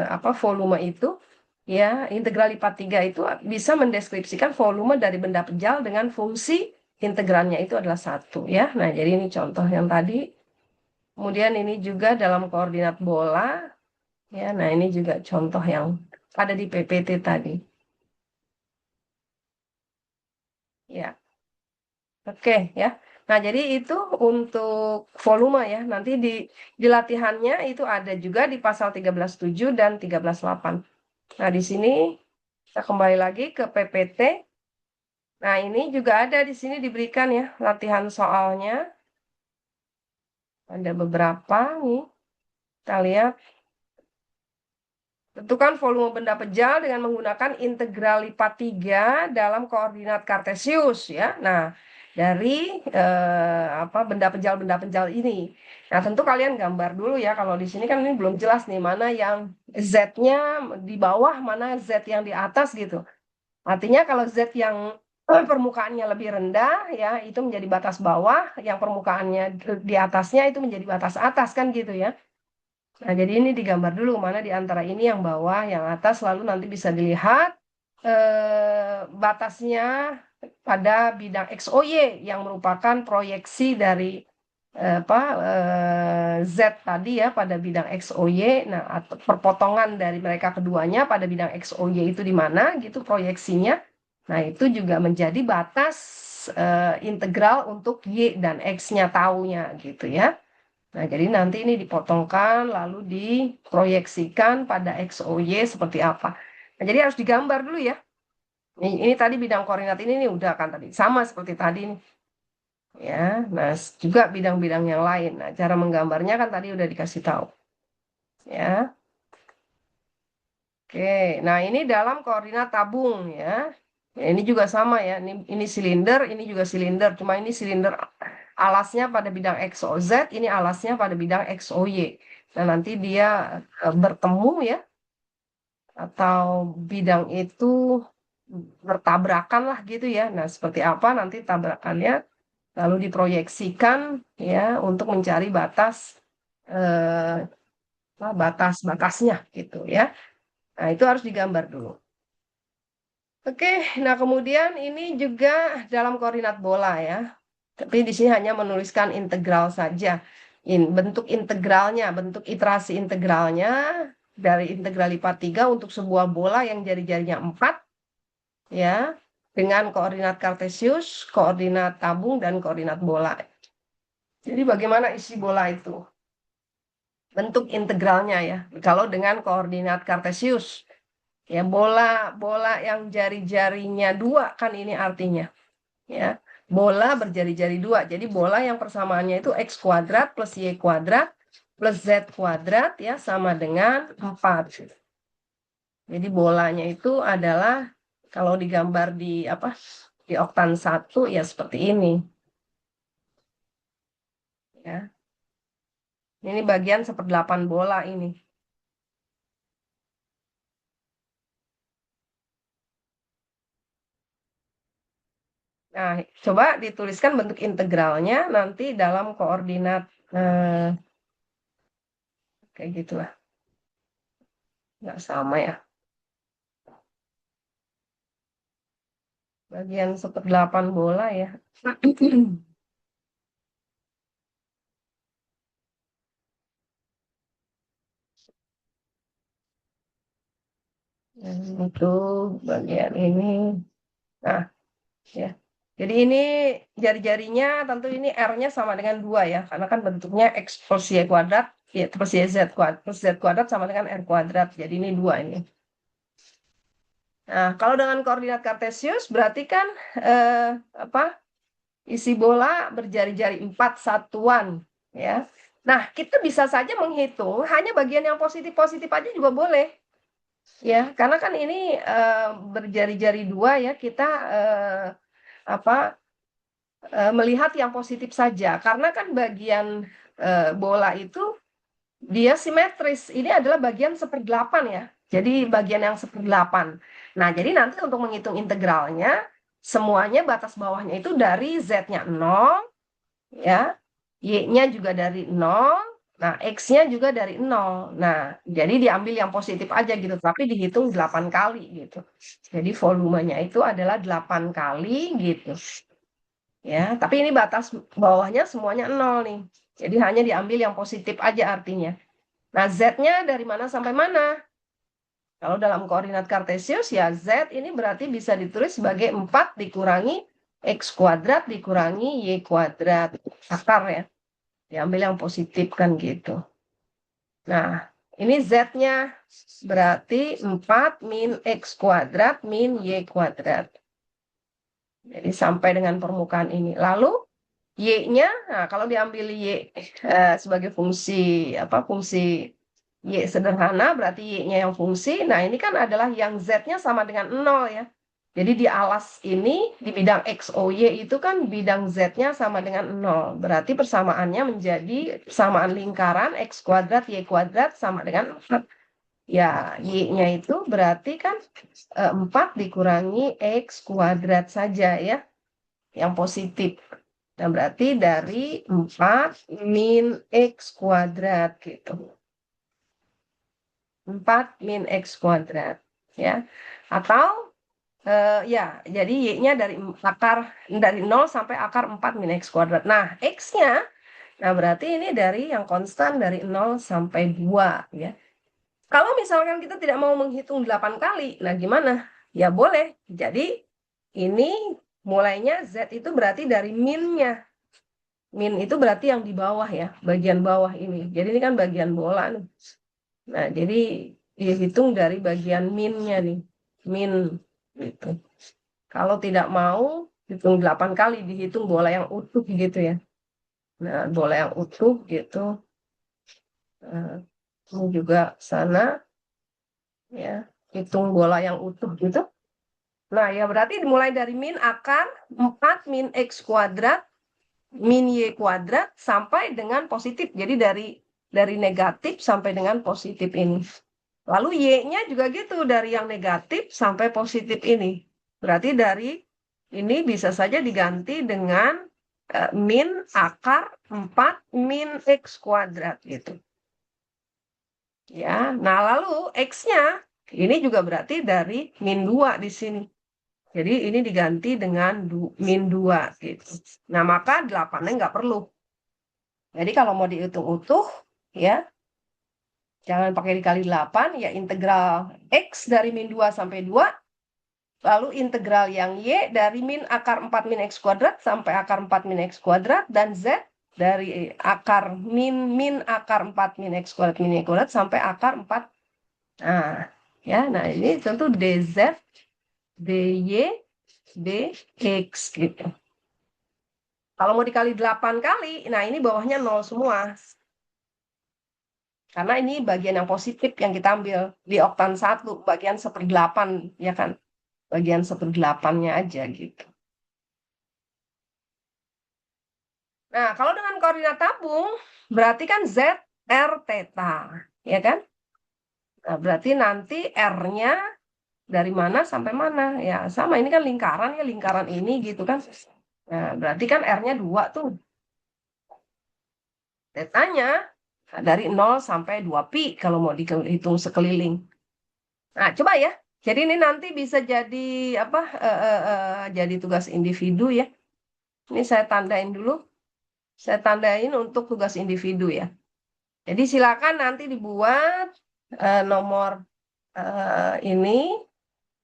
apa volume itu ya, integral lipat 3 itu bisa mendeskripsikan volume dari benda pejal dengan fungsi integralnya itu adalah 1 ya. Nah, jadi ini contoh yang tadi. Kemudian ini juga dalam koordinat bola ya. Nah, ini juga contoh yang ada di PPT tadi. Ya. Oke ya. Nah, jadi itu untuk volume ya. Nanti di latihannya itu ada juga di pasal 13.7 dan 13.8. Nah, di sini kita kembali lagi ke PPT. Nah, ini juga ada di sini diberikan ya latihan soalnya. Ada beberapa nih. Kita lihat. Tentukan volume benda pejal dengan menggunakan integral lipat 3 dalam koordinat Kartesius ya. Nah, dari apa benda pejal ini. Nah, tentu kalian gambar dulu ya. Kalau di sini kan ini belum jelas nih mana yang Z-nya di bawah, mana Z yang di atas gitu. Artinya kalau Z yang permukaannya lebih rendah ya, itu menjadi batas bawah, yang permukaannya di atasnya itu menjadi batas atas kan gitu ya. Nah, jadi ini digambar dulu mana di antara ini yang bawah, yang atas, lalu nanti bisa dilihat batasnya pada bidang XOY yang merupakan proyeksi dari Z tadi ya pada bidang XOY. Nah, perpotongan dari mereka keduanya pada bidang XOY itu di mana gitu proyeksinya. Nah, itu juga menjadi batas integral untuk Y dan X-nya taunya gitu ya. Nah, jadi nanti ini dipotongkan lalu diproyeksikan pada XOY seperti apa. Nah, jadi harus digambar dulu ya. Ini tadi bidang koordinat ini nih udah kan tadi sama seperti tadi nih. Ya, nah juga bidang-bidang yang lain. Nah, cara menggambarnya kan tadi udah dikasih tahu. Ya. Oke, nah ini dalam koordinat tabung ya. Ini juga sama ya. Ini silinder, ini juga silinder. Cuma ini silinder alasnya pada bidang XOZ, ini alasnya pada bidang XOY. Nah, nanti dia bertemu ya. Atau bidang itu bertabrakan lah gitu ya. Nah, seperti apa nanti tabrakannya, lalu diproyeksikan ya untuk mencari batas-batasnya gitu ya. Nah, itu harus digambar dulu. Oke, nah kemudian ini juga dalam koordinat bola ya. Tapi di sini hanya menuliskan integral saja. Bentuk integralnya, bentuk iterasi integralnya dari integral lipat 3 untuk sebuah bola yang jari-jarinya 4 ya, dengan koordinat kartesius, koordinat tabung dan koordinat bola. Jadi bagaimana isi bola itu? Bentuk integralnya ya. Kalau dengan koordinat kartesius, ya bola yang jari-jarinya 2 kan ini artinya ya. Bola berjari-jari 2. Jadi bola yang persamaannya itu x kuadrat plus y kuadrat plus z kuadrat ya sama dengan 4. Jadi bolanya itu adalah kalau digambar di oktan 1 ya seperti ini. Ya. Ini bagian 1/8 bola ini. Nah, coba dituliskan bentuk integralnya nanti dalam koordinat kayak gitulah. Nggak sama ya. Bagian 1/8 bola ya. Itu bagian ini. Nah, ya. Jadi ini jari-jarinya tentu ini R-nya sama dengan 2 ya. Karena kan bentuknya X plus Y kuadrat, ya, plus YZ kuadrat, plus Z kuadrat sama dengan R kuadrat. Jadi ini 2 ini. Nah, kalau dengan koordinat kartesius berarti kan isi bola berjari-jari 4 satuan ya. Nah, kita bisa saja menghitung hanya bagian yang positif-positif aja juga boleh. Ya, karena kan ini berjari-jari 2 ya, kita melihat yang positif saja. Karena kan bagian bola itu dia simetris. Ini adalah bagian 1/8 ya. Jadi bagian yang 1/8. Nah, jadi nanti untuk menghitung integralnya, semuanya batas bawahnya itu dari Z-nya 0, ya, Y-nya juga dari 0, nah X-nya juga dari 0. Nah, jadi diambil yang positif aja gitu, tapi dihitung 8 kali gitu. Jadi volumenya itu adalah 8 kali gitu. Ya, tapi ini batas bawahnya semuanya 0 nih. Jadi hanya diambil yang positif aja artinya. Nah, Z-nya dari mana sampai mana? Kalau dalam koordinat kartesius ya Z ini berarti bisa ditulis sebagai 4 dikurangi X kuadrat dikurangi Y kuadrat. Akar ya. Diambil yang positif kan gitu. Nah, ini Z-nya berarti 4 min X kuadrat min Y kuadrat. Jadi sampai dengan permukaan ini. Lalu Y-nya, nah kalau diambil Y sebagai fungsi fungsi Y sederhana berarti Y-nya yang fungsi. Nah, ini kan adalah yang Z-nya sama dengan 0 ya. Jadi di alas ini, di bidang X, O, Y itu kan bidang Z-nya sama dengan 0. Berarti persamaannya menjadi persamaan lingkaran X kuadrat, Y kuadrat sama dengan 4. Ya, Y-nya itu berarti kan 4 dikurangi X kuadrat saja ya, yang positif. Nah, berarti dari 4 min X kuadrat gitu. 4 min X kuadrat ya. Atau ya, jadi Y-nya dari 0 sampai akar 4 min X kuadrat. Nah, X-nya, nah berarti ini dari yang konstan dari 0 sampai 2 ya. Kalau misalkan kita tidak mau menghitung 8 kali, nah gimana? Ya boleh. Jadi ini mulainya Z itu berarti dari min-nya. Min itu berarti yang di bawah ya, bagian bawah ini. Jadi ini kan bagian bola nih. Nah, jadi dihitung dari bagian min-nya nih. Min gitu. Kalau tidak mau hitung 8 kali, dihitung bola yang utuh gitu ya. Nah, bola yang utuh gitu. Ini juga sana ya, hitung bola yang utuh gitu. Nah, ya berarti dimulai dari min akar 4 min X kuadrat min Y kuadrat sampai dengan positif. Jadi dari negatif sampai dengan positif ini. Lalu Y-nya juga gitu, dari yang negatif sampai positif ini. Berarti dari ini bisa saja diganti dengan min akar 4 min X kuadrat gitu. Ya, nah lalu X-nya ini juga berarti dari min 2 di sini. Jadi ini diganti dengan min 2 gitu. Nah, maka 8-nya nggak perlu. Jadi kalau mau dihitung utuh, ya jangan pakai dikali 8, ya integral X dari min 2 sampai 2, lalu integral yang Y dari min akar 4 min X kuadrat sampai akar 4 min X kuadrat, dan Z dari akar min akar 4 min X kuadrat sampai akar 4. Nah, ya, nah ini tentu DZ, DY, DX gitu. Kalau mau dikali 8 kali, nah ini bawahnya 0 semua. Karena ini bagian yang positif yang kita ambil di oktan 1, bagian 1/8, ya kan? Bagian 1/8-nya aja gitu. Nah, kalau dengan koordinat tabung, berarti kan Z, R, theta, ya kan? Nah, berarti nanti R-nya dari mana sampai mana? Ya, sama, ini kan lingkaran, ya lingkaran ini gitu kan. Nah, berarti kan R-nya 2 tuh. Theta-nya dari 0 sampai 2pi kalau mau dihitung sekeliling. Nah, coba ya. Jadi ini nanti bisa jadi apa? Jadi tugas individu ya. Ini saya tandain dulu. Saya tandain untuk tugas individu ya. Jadi silakan nanti dibuat nomor ini,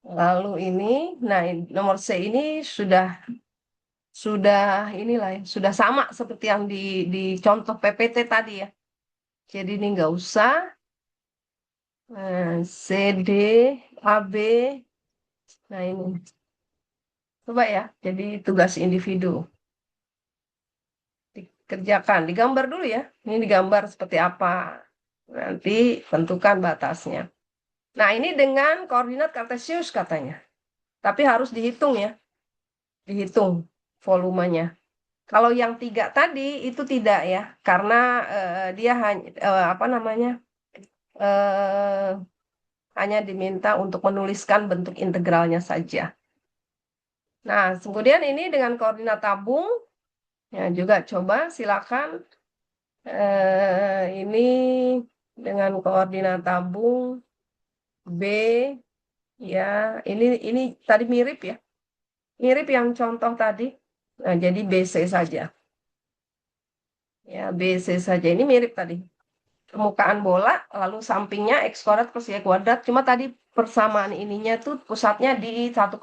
lalu ini. Nah, nomor C ini sudah inilah ya, sudah sama seperti yang di contoh PPT tadi ya. Jadi ini nggak usah. CD, AB. Nah ini. Coba ya, jadi tugas individu. Dikerjakan, digambar dulu ya. Ini digambar seperti apa. Nanti tentukan batasnya. Nah, ini dengan koordinat kartesius katanya. Tapi harus dihitung ya. Dihitung volumenya. Kalau yang 3 tadi itu tidak ya. Karena dia hanya hanya diminta untuk menuliskan bentuk integralnya saja. Nah, kemudian ini dengan koordinat tabung, ya juga coba silakan ini dengan koordinat tabung B, ya ini tadi mirip ya, mirip yang contoh tadi. Nah, jadi BC saja, ya BC saja ini mirip tadi. Permukaan bola, lalu sampingnya X kuadrat plus Y kuadrat. Cuma tadi persamaan ininya tuh pusatnya di 1,0,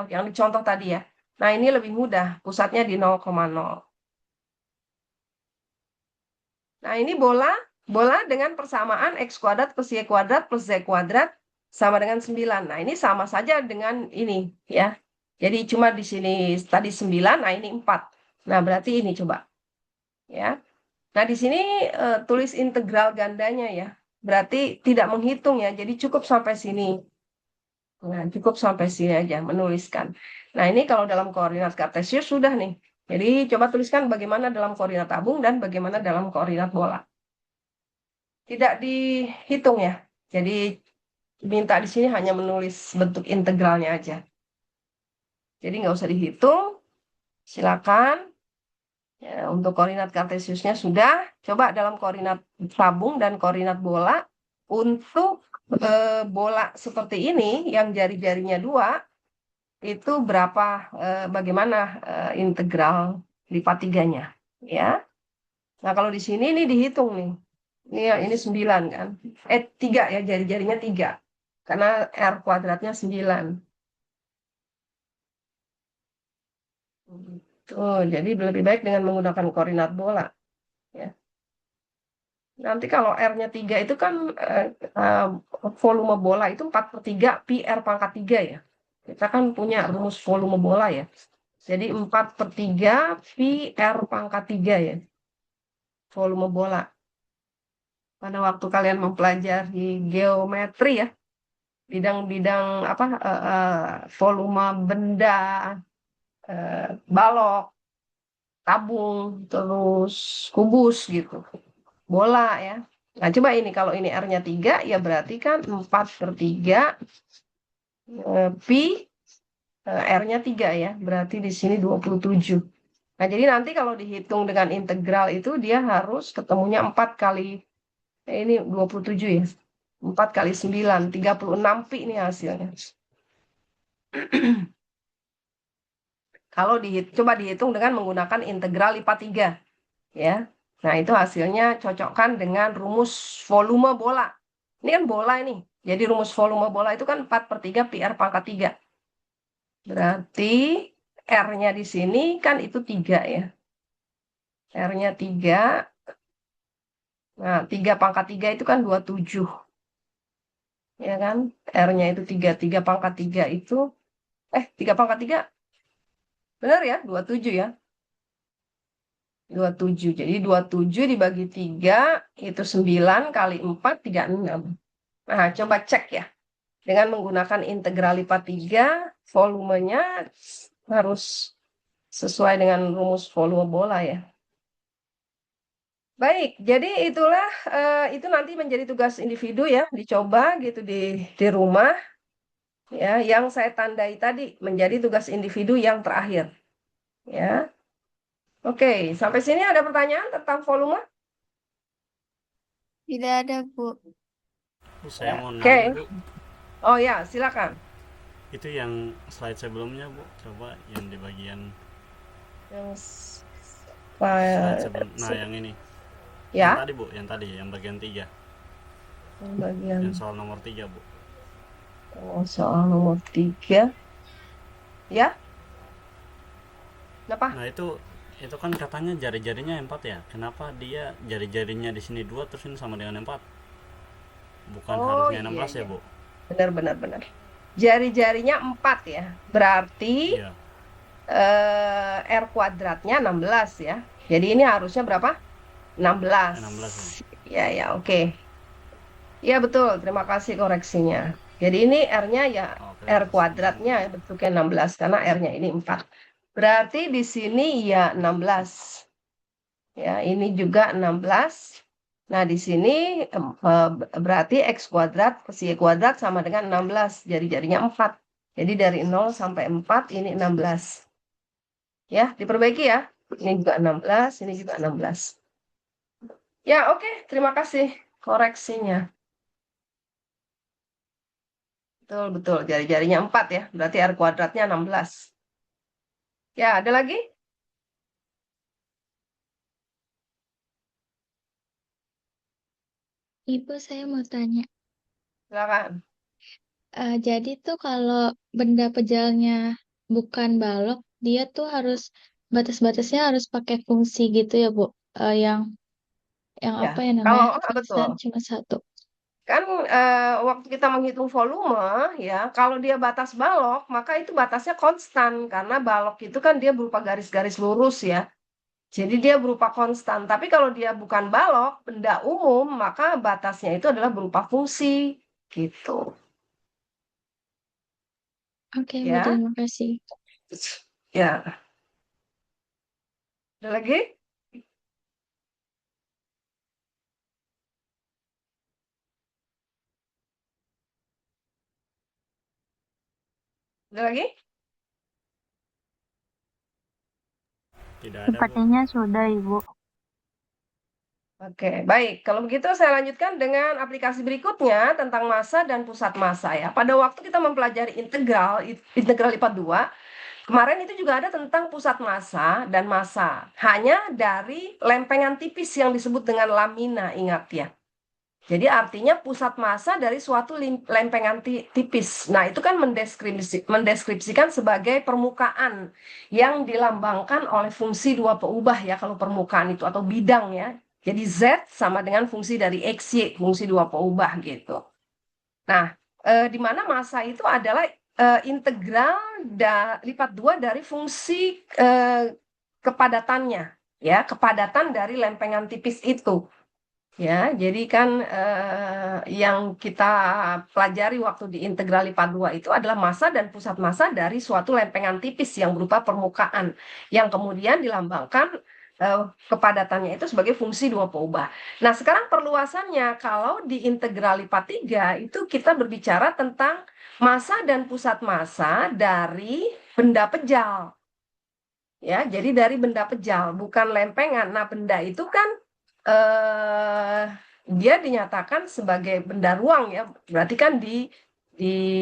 yang dicontoh tadi ya. Nah, ini lebih mudah, pusatnya di 0,0. Nah, ini bola dengan persamaan X kuadrat plus Y kuadrat plus Z kuadrat sama dengan 9. Nah, ini sama saja dengan ini ya. Jadi cuma di sini tadi 9, nah ini 4. Nah, berarti ini coba. Ya. Nah, di sini tulis integral gandanya ya. Berarti tidak menghitung ya. Jadi cukup sampai sini. Nah, cukup sampai sini aja menuliskan. Nah, ini kalau dalam koordinat kartesius sudah nih. Jadi coba tuliskan bagaimana dalam koordinat tabung dan bagaimana dalam koordinat bola. Tidak dihitung ya. Jadi minta di sini hanya menulis bentuk integralnya aja. Jadi nggak usah dihitung. Silakan. Ya, untuk koordinat kartesiusnya sudah. Coba dalam koordinat tabung dan koordinat bola. Untuk bola seperti ini, yang jari-jarinya 2, itu berapa, bagaimana integral lipat 3-nya. Ya. Nah, kalau di sini ini dihitung nih. Ini 9 kan. 3 ya, jari-jarinya 3. Karena R kuadratnya 9. Tuh, jadi lebih baik dengan menggunakan koordinat bola. Ya. Nanti kalau R-nya 3 itu kan volume bola itu 4/3 pi R pangkat 3 ya. Kita kan punya rumus volume bola ya. Jadi 4/3 pi R pangkat 3 ya. Volume bola. Pada waktu kalian mempelajari geometri ya. Bidang-bidang apa volume benda, balok, tabung, terus kubus gitu. Bola ya. Nah, coba ini kalau ini R-nya 3 ya berarti kan 4/3 pi R-nya 3 ya, berarti di sini 27. Nah, jadi nanti kalau dihitung dengan integral itu dia harus ketemunya 4 kali, ini 27 ya, 4 kali 9, 36 pi ini hasilnya. Kalau coba dihitung dengan menggunakan integral lipat 3, ya. Nah, itu hasilnya cocokkan dengan rumus volume bola. Ini kan bola ini. Jadi rumus volume bola itu kan 4/3 pi R pangkat 3. Berarti R-nya di sini kan itu 3 ya. R-nya 3. Nah, 3 pangkat 3 itu kan 27. Ya kan? R-nya itu 3. 3 pangkat 3 itu, 3 pangkat 3, benar ya? 27 ya. 27. Jadi 27 dibagi 3 itu 9 kali 4, 36. Nah, coba cek ya. Dengan menggunakan integral lipat 3, volumenya harus sesuai dengan rumus volume bola ya. Baik, jadi itulah itu nanti menjadi tugas individu ya, dicoba gitu di rumah ya, yang saya tandai tadi menjadi tugas individu yang terakhir ya. Oke, sampai sini ada pertanyaan tentang volume?
Tidak ada, Bu.
Bu, saya mau
Oke.
nanya, Bu.
Oh ya, silakan.
Itu yang slide sebelumnya, Bu. Coba yang di bagian
Yang
slide sebelum. Nah, yang ini. Yang
ya,
tadi, Bu. Yang tadi, yang bagian 3.
yang bagian
Yang soal nomor 3, Bu.
soal nomor 3 ya. Kenapa?
Nah, itu kan katanya jari-jarinya 4 ya. Kenapa dia jari-jarinya di sini 2 terus ini sama dengan 4? Bukan
Oh
harusnya
iya,
16 ya,
iya.
Bu?
Benar. Jari-jarinya 4 ya. Berarti
Iya.
R kuadratnya 16 ya. Jadi ini harusnya berapa? 16.
16
Ya, ya, oke. Ya, betul. Terima kasih koreksinya. Jadi ini R-nya ya,
Oke.
R kuadratnya bentuknya 16 karena R-nya ini 4. Berarti di sini ya 16. Ya, ini juga 16. Nah, di sini berarti X kuadrat plus Y kuadrat sama dengan 16. Jari-jarinya 4. Jadi dari 0 sampai 4 ini 16. Ya, diperbaiki ya. Ini juga 16, ini juga 16. Ya, oke. Terima kasih koreksinya. Betul. Jari-jarinya 4 ya. Berarti R kuadratnya 16. Ya, ada lagi?
Ibu, saya mau tanya.
Silakan.
Jadi tuh kalau benda pejalnya bukan balok, dia tuh harus batas-batasnya harus pakai fungsi gitu ya, Bu? Yang
Ya,
apa ya
kalau
namanya?
betul.
Cuma satu.
Kan waktu kita menghitung volume ya, kalau dia batas balok, maka itu batasnya konstan karena balok itu kan dia berupa garis-garis lurus ya. Jadi dia berupa konstan. Tapi kalau dia bukan balok, benda umum, maka batasnya itu adalah berupa fungsi gitu.
Oke, Bu,
Ya.
terima kasih.
Ya. Ada lagi? Ada lagi?
Tidak ada, Bu.
Sepertinya sudah, Ibu.
Oke, baik. Kalau begitu saya lanjutkan dengan aplikasi berikutnya tentang massa dan pusat massa ya. Pada waktu kita mempelajari integral IPA 2, kemarin itu juga ada tentang pusat massa dan massa. Hanya dari lempengan tipis yang disebut dengan lamina, ingat ya. Jadi artinya pusat massa dari suatu lempengan tipis. Nah, itu kan mendeskripsikan sebagai permukaan yang dilambangkan oleh fungsi dua peubah ya kalau permukaan itu atau bidang ya. Jadi Z sama dengan fungsi dari XY, fungsi dua peubah gitu. Nah, di mana massa itu adalah integral lipat 2 dari fungsi kepadatannya ya, kepadatan dari lempengan tipis itu. Ya, jadi kan yang kita pelajari waktu di integral lipat 2 itu adalah massa dan pusat massa dari suatu lempengan tipis yang berupa permukaan yang kemudian dilambangkan kepadatannya itu sebagai fungsi dua peubah. Nah, sekarang perluasannya kalau di integral LIPA 3 itu kita berbicara tentang massa dan pusat massa dari benda pejal. Ya, jadi dari benda pejal, bukan lempengan. Nah, benda itu kan dia dinyatakan sebagai benda ruang ya, berarti kan di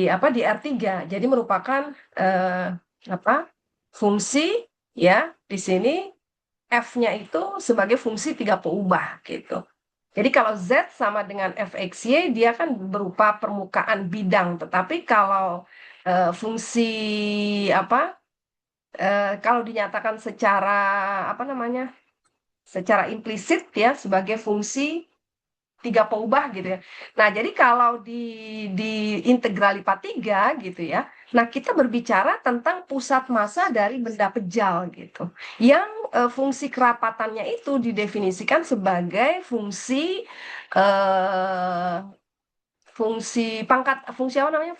R3. Jadi merupakan fungsi ya di sini F-nya itu sebagai fungsi tiga peubah gitu. Jadi kalau Z sama dengan Fxy dia kan berupa permukaan bidang, tetapi kalau fungsi kalau dinyatakan secara secara implisit ya sebagai fungsi tiga peubah gitu ya. Nah, jadi kalau di integral LIPA 3 gitu ya. Nah, kita berbicara tentang pusat massa dari benda pejal gitu. Yang fungsi kerapatannya itu didefinisikan sebagai fungsi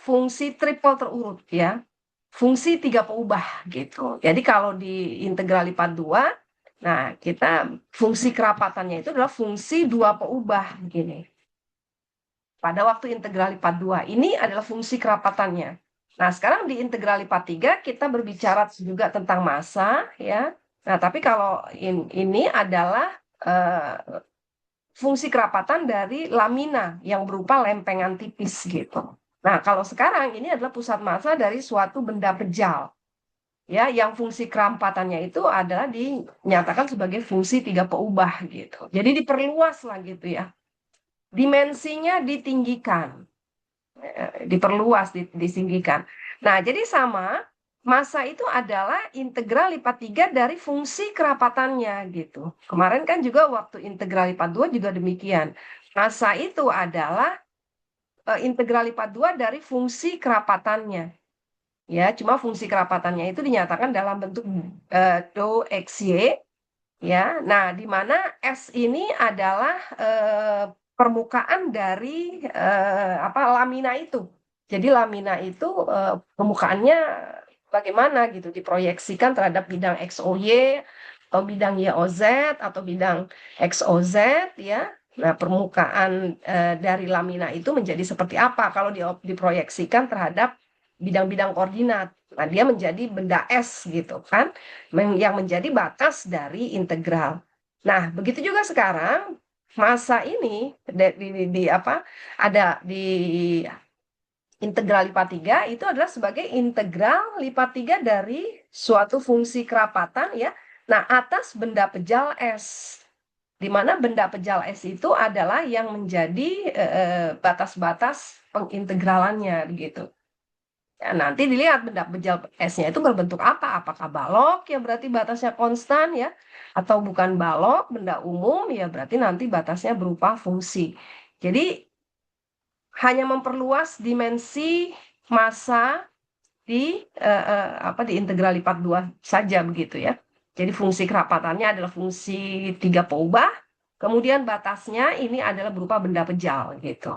fungsi triple terurut ya. Fungsi tiga peubah gitu. Jadi kalau di integral LIPA 2, nah kita fungsi kerapatannya itu adalah fungsi dua peubah begini. Pada waktu integral LIPA 2 ini adalah fungsi kerapatannya. Nah, sekarang di integral LIPA 3 kita berbicara juga tentang massa ya. Nah, tapi kalau ini adalah fungsi kerapatan dari lamina yang berupa lempengan tipis gitu. Nah, kalau sekarang ini adalah pusat massa dari suatu benda pejal. Ya, yang fungsi kerampatannya itu adalah dinyatakan sebagai fungsi tiga peubah gitu. Jadi diperluas lah gitu ya. Dimensinya ditinggikan. Diperluas, ditinggikan. Nah, jadi sama massa itu adalah integral LIPA 3 dari fungsi kerapatannya gitu. Kemarin kan juga waktu integral LIPA 2 juga demikian. Massa itu adalah integral LIPA 2 dari fungsi kerapatannya. Ya, cuma fungsi kerapatannya itu dinyatakan dalam bentuk do xy ya. Nah, di mana S ini adalah permukaan dari lamina itu. Jadi lamina itu permukaannya bagaimana gitu diproyeksikan terhadap bidang XOY atau bidang YOZ atau bidang XOZ ya. Nah, permukaan dari lamina itu menjadi seperti apa kalau diproyeksikan terhadap bidang-bidang koordinat. Nah, dia menjadi benda S gitu kan, yang menjadi batas dari integral. Nah, begitu juga sekarang massa ini ada di integral LIPA 3 itu adalah sebagai integral LIPA 3 dari suatu fungsi kerapatan ya. Nah, atas benda pejal S. Di mana benda pejal S itu adalah yang menjadi batas-batas pengintegralannya begitu. Ya, nanti dilihat benda pejal S-nya itu berbentuk apa? Apakah balok ya berarti batasnya konstan ya? Atau bukan balok, benda umum ya berarti nanti batasnya berupa fungsi. Jadi hanya memperluas dimensi massa di integral LIPA 2 saja begitu ya. Jadi fungsi kerapatannya adalah fungsi tiga peubah, kemudian batasnya ini adalah berupa benda pejal gitu.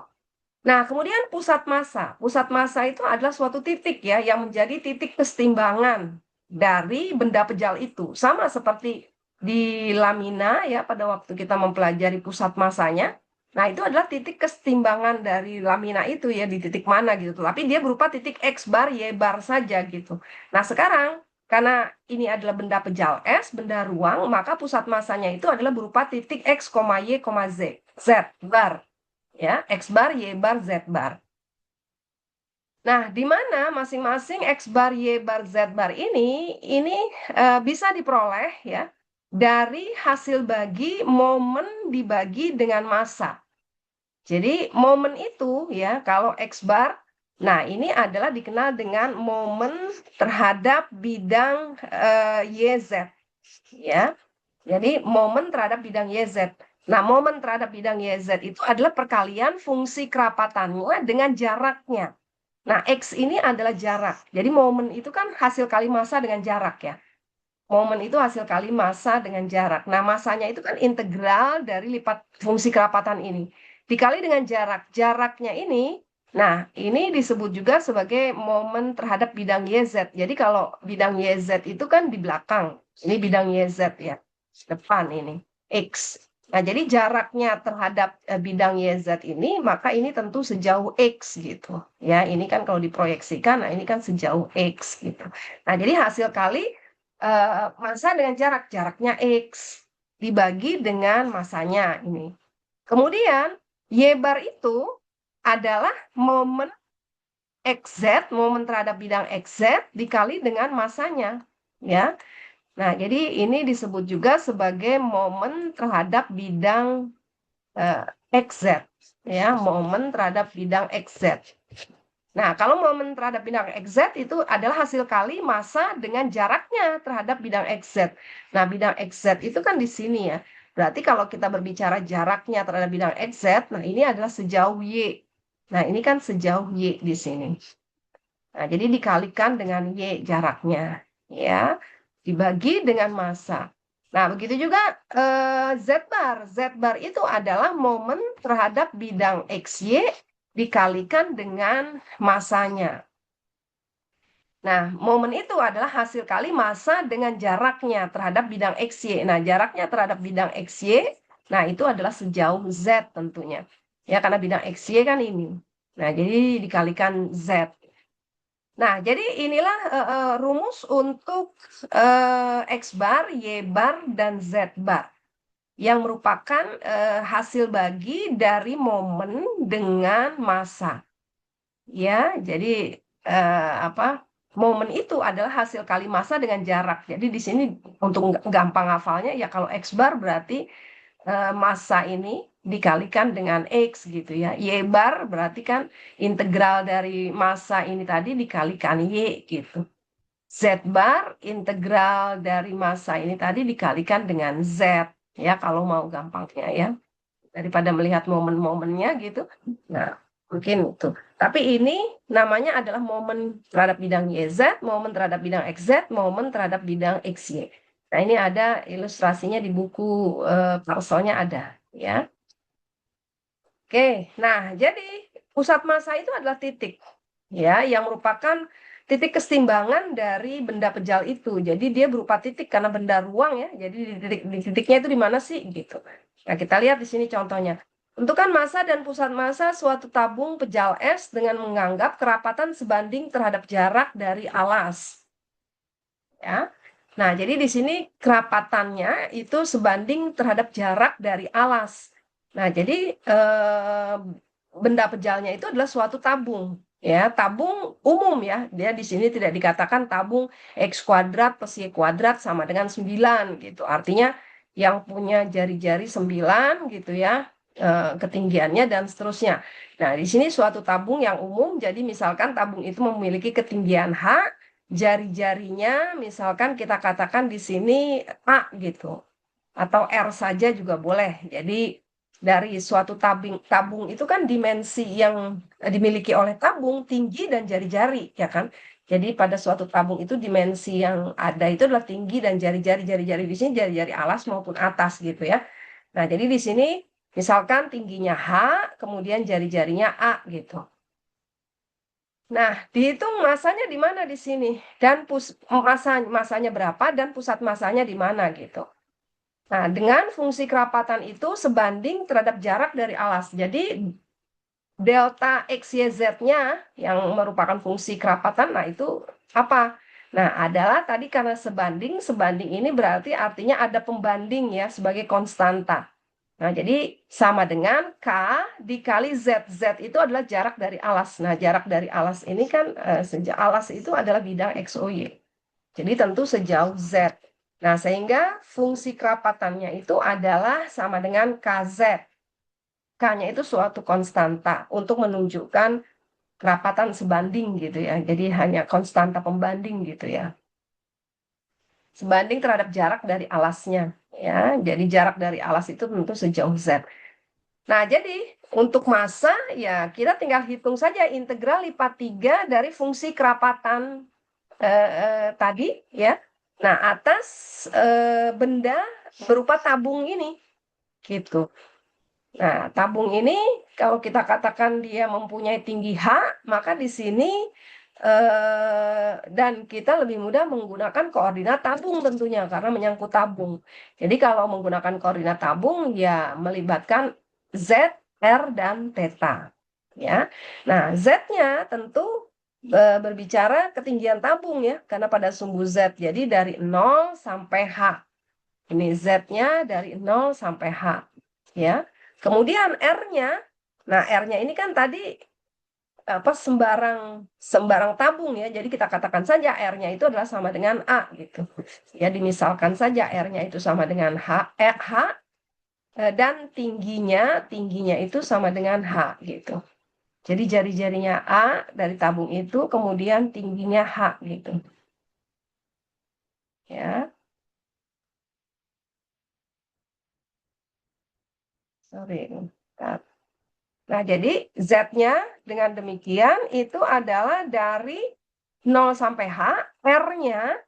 Nah, kemudian pusat massa. Pusat massa itu adalah suatu titik ya yang menjadi titik kesetimbangan dari benda pejal itu. Sama seperti di lamina ya pada waktu kita mempelajari pusat massanya. Nah, itu adalah titik kesetimbangan dari lamina itu ya di titik mana gitu. Tapi dia berupa titik X bar, Y bar saja gitu. Nah, sekarang karena ini adalah benda pejal S, benda ruang, maka pusat massanya itu adalah berupa titik X, Y, Z bar. Ya, X bar, Y bar, Z bar. Nah, di mana masing-masing X bar, Y bar, Z bar ini bisa diperoleh ya dari hasil bagi momen dibagi dengan massa. Jadi momen itu ya kalau X bar, nah ini adalah dikenal dengan momen terhadap bidang YZ ya. Jadi momen terhadap bidang YZ. Nah, momen terhadap bidang YZ itu adalah perkalian fungsi kerapatannya dengan jaraknya. Nah, X ini adalah jarak. Jadi momen itu kan hasil kali massa dengan jarak ya. Momen itu hasil kali massa dengan jarak. Nah, massanya itu kan integral dari lipat fungsi kerapatan ini. Dikali dengan jarak. Jaraknya ini, nah ini disebut juga sebagai momen terhadap bidang YZ. Jadi kalau bidang YZ itu kan di belakang. Ini bidang YZ ya. depan ini, X. Nah, jadi jaraknya terhadap bidang YZ ini, maka ini tentu sejauh X gitu. Ya, ini kan kalau diproyeksikan, nah ini kan sejauh X gitu. Nah, jadi hasil kali massa dengan jaraknya X dibagi dengan massanya ini. Kemudian Y bar itu adalah momen XZ, momen terhadap bidang XZ dikali dengan massanya, ya. Nah, jadi ini disebut juga sebagai momen terhadap bidang XZ, ya, momen terhadap bidang XZ. Nah, kalau momen terhadap bidang XZ itu adalah hasil kali massa dengan jaraknya terhadap bidang XZ. Nah, bidang XZ itu kan di sini ya. Berarti kalau kita berbicara jaraknya terhadap bidang XZ, nah ini adalah sejauh Y. Nah, ini kan sejauh Y di sini. Nah, jadi dikalikan dengan Y jaraknya, ya, dibagi dengan massa. Nah, begitu juga Z bar. Z bar itu adalah momen terhadap bidang XY dikalikan dengan massanya. Nah, momen itu adalah hasil kali massa dengan jaraknya terhadap bidang XY. Nah, jaraknya terhadap bidang XY, nah itu adalah sejauh Z tentunya. Ya, karena bidang XY kan ini. Nah, jadi dikalikan Z. Nah, jadi inilah rumus untuk X bar, Y bar, dan Z bar yang merupakan hasil bagi dari momen dengan massa. Ya, jadi momen itu adalah hasil kali massa dengan jarak. Jadi di sini untuk gampang hafalnya ya kalau X bar berarti massa ini dikalikan dengan X gitu ya. Y bar berarti kan integral dari massa ini tadi dikalikan Y gitu. Z bar integral dari massa ini tadi dikalikan dengan Z ya kalau mau gampangnya ya. Daripada melihat momen-momennya gitu. Nah, mungkin itu. Tapi ini namanya adalah momen terhadap bidang YZ, momen terhadap bidang XZ, momen terhadap bidang XY. Nah, ini ada ilustrasinya di buku parselnya ada ya. Oke, nah jadi pusat massa itu adalah titik ya yang merupakan titik kesetimbangan dari benda pejal itu. Jadi dia berupa titik karena benda ruang ya. Jadi di titiknya itu di mana sih gitu. Nah, kita lihat di sini contohnya. Tentukan massa dan pusat massa suatu tabung pejal es dengan menganggap kerapatan sebanding terhadap jarak dari alas. Ya. Nah, jadi di sini kerapatannya itu sebanding terhadap jarak dari alas. Nah, jadi benda pejalnya itu adalah suatu tabung. Ya, tabung umum ya. Dia di sini tidak dikatakan tabung X kuadrat plus Y kuadrat sama dengan 9 gitu. Artinya yang punya jari-jari 9 gitu ya, ketinggiannya dan seterusnya. Nah, di sini suatu tabung yang umum, jadi misalkan tabung itu memiliki ketinggian H, jari-jarinya misalkan kita katakan di sini A gitu. Atau R saja juga boleh. Jadi dari suatu tabung itu kan dimensi yang dimiliki oleh tabung tinggi dan jari-jari ya kan. Jadi pada suatu tabung itu dimensi yang ada itu adalah tinggi dan jari-jari di sini jari-jari alas maupun atas gitu ya. Nah, jadi di sini misalkan tingginya H, kemudian jari-jarinya A gitu. Nah, dihitung masanya di mana di sini dan masanya berapa dan pusat masanya di mana gitu. Nah, dengan fungsi kerapatan itu sebanding terhadap jarak dari alas. Jadi delta XYZ-nya yang merupakan fungsi kerapatan, nah itu apa? Nah, adalah tadi karena sebanding ini berarti artinya ada pembanding ya sebagai konstanta. Nah, jadi sama dengan K dikali Z. Z itu adalah jarak dari alas. Nah, jarak dari alas ini kan alas itu adalah bidang XOY. Jadi tentu sejauh Z. Nah, sehingga fungsi kerapatannya itu adalah sama dengan KZ. K-nya itu suatu konstanta untuk menunjukkan kerapatan sebanding gitu ya. Jadi hanya konstanta pembanding gitu ya. Sebanding terhadap jarak dari alasnya. Ya, jadi jarak dari alas itu tentu sejauh Z. Nah, jadi untuk massa ya kita tinggal hitung saja integral lipat 3 dari fungsi kerapatan tadi ya. Nah, atas benda berupa tabung ini gitu. Nah, tabung ini kalau kita katakan dia mempunyai tinggi H, maka di sini Dan kita lebih mudah menggunakan koordinat tabung tentunya karena menyangkut tabung. Jadi kalau menggunakan koordinat tabung ya melibatkan Z, R, dan theta. Ya. Nah, Z-nya tentu berbicara ketinggian tabung ya, karena pada sumbu Z. Jadi dari 0 sampai H. Ini Z-nya dari 0 sampai H. Ya. Kemudian R-nya, nah R-nya ini kan tadi sembarang tabung ya. Jadi kita katakan saja R-nya itu adalah sama dengan A gitu. Ya, dimisalkan saja R-nya itu sama dengan H dan tingginya itu sama dengan H gitu. Jadi jari-jarinya A dari tabung itu, kemudian tingginya H gitu. Ya, sorry. Nah, jadi Z-nya dengan demikian itu adalah dari 0 sampai H, R-nya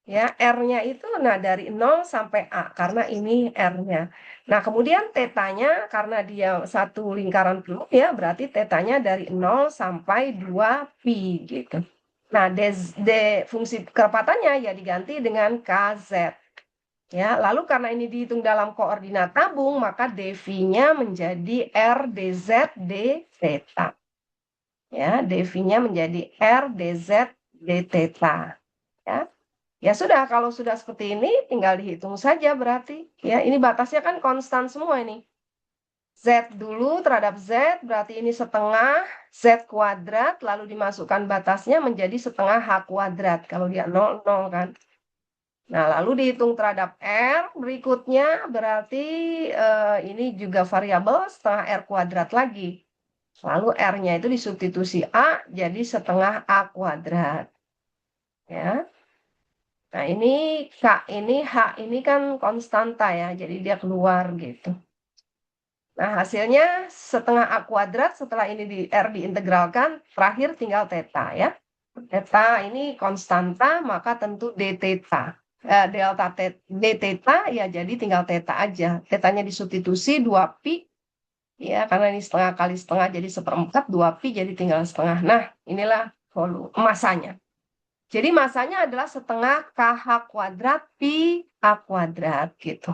ya, R-nya itu nah dari 0 sampai A karena ini R-nya. Nah, kemudian tetanya karena dia satu lingkaran peluk ya, berarti tetanya dari 0 sampai 2 pi gitu. Nah, fungsi kerapatannya ya diganti dengan KZ. Ya, lalu karena ini dihitung dalam koordinat tabung, maka dV-nya menjadi R dz d theta. Ya, dV-nya menjadi R dz d theta. Ya. Ya sudah, kalau sudah seperti ini tinggal dihitung saja berarti. Ya, ini batasnya kan konstan semua ini. Z dulu terhadap Z, berarti ini setengah Z kuadrat, lalu dimasukkan batasnya menjadi setengah H kuadrat. Kalau dia 0, 0 kan. Nah, lalu dihitung terhadap R, berikutnya berarti ini juga variabel setengah R kuadrat lagi. Lalu R-nya itu disubstitusi A, jadi setengah A kuadrat. Ya. Nah, ini H ini kan konstanta ya, jadi dia keluar gitu. Nah, hasilnya setengah A kuadrat setelah ini R diintegralkan, terakhir tinggal theta ya. Theta ini konstanta, maka tentu d theta. Delta d theta ya jadi tinggal theta aja. Tetanya disubstitusi 2 pi ya, karena ini setengah kali setengah jadi 1/4, 2 pi jadi tinggal setengah. Nah, inilah volume masanya. Jadi masanya adalah setengah KH kuadrat pi A kuadrat gitu.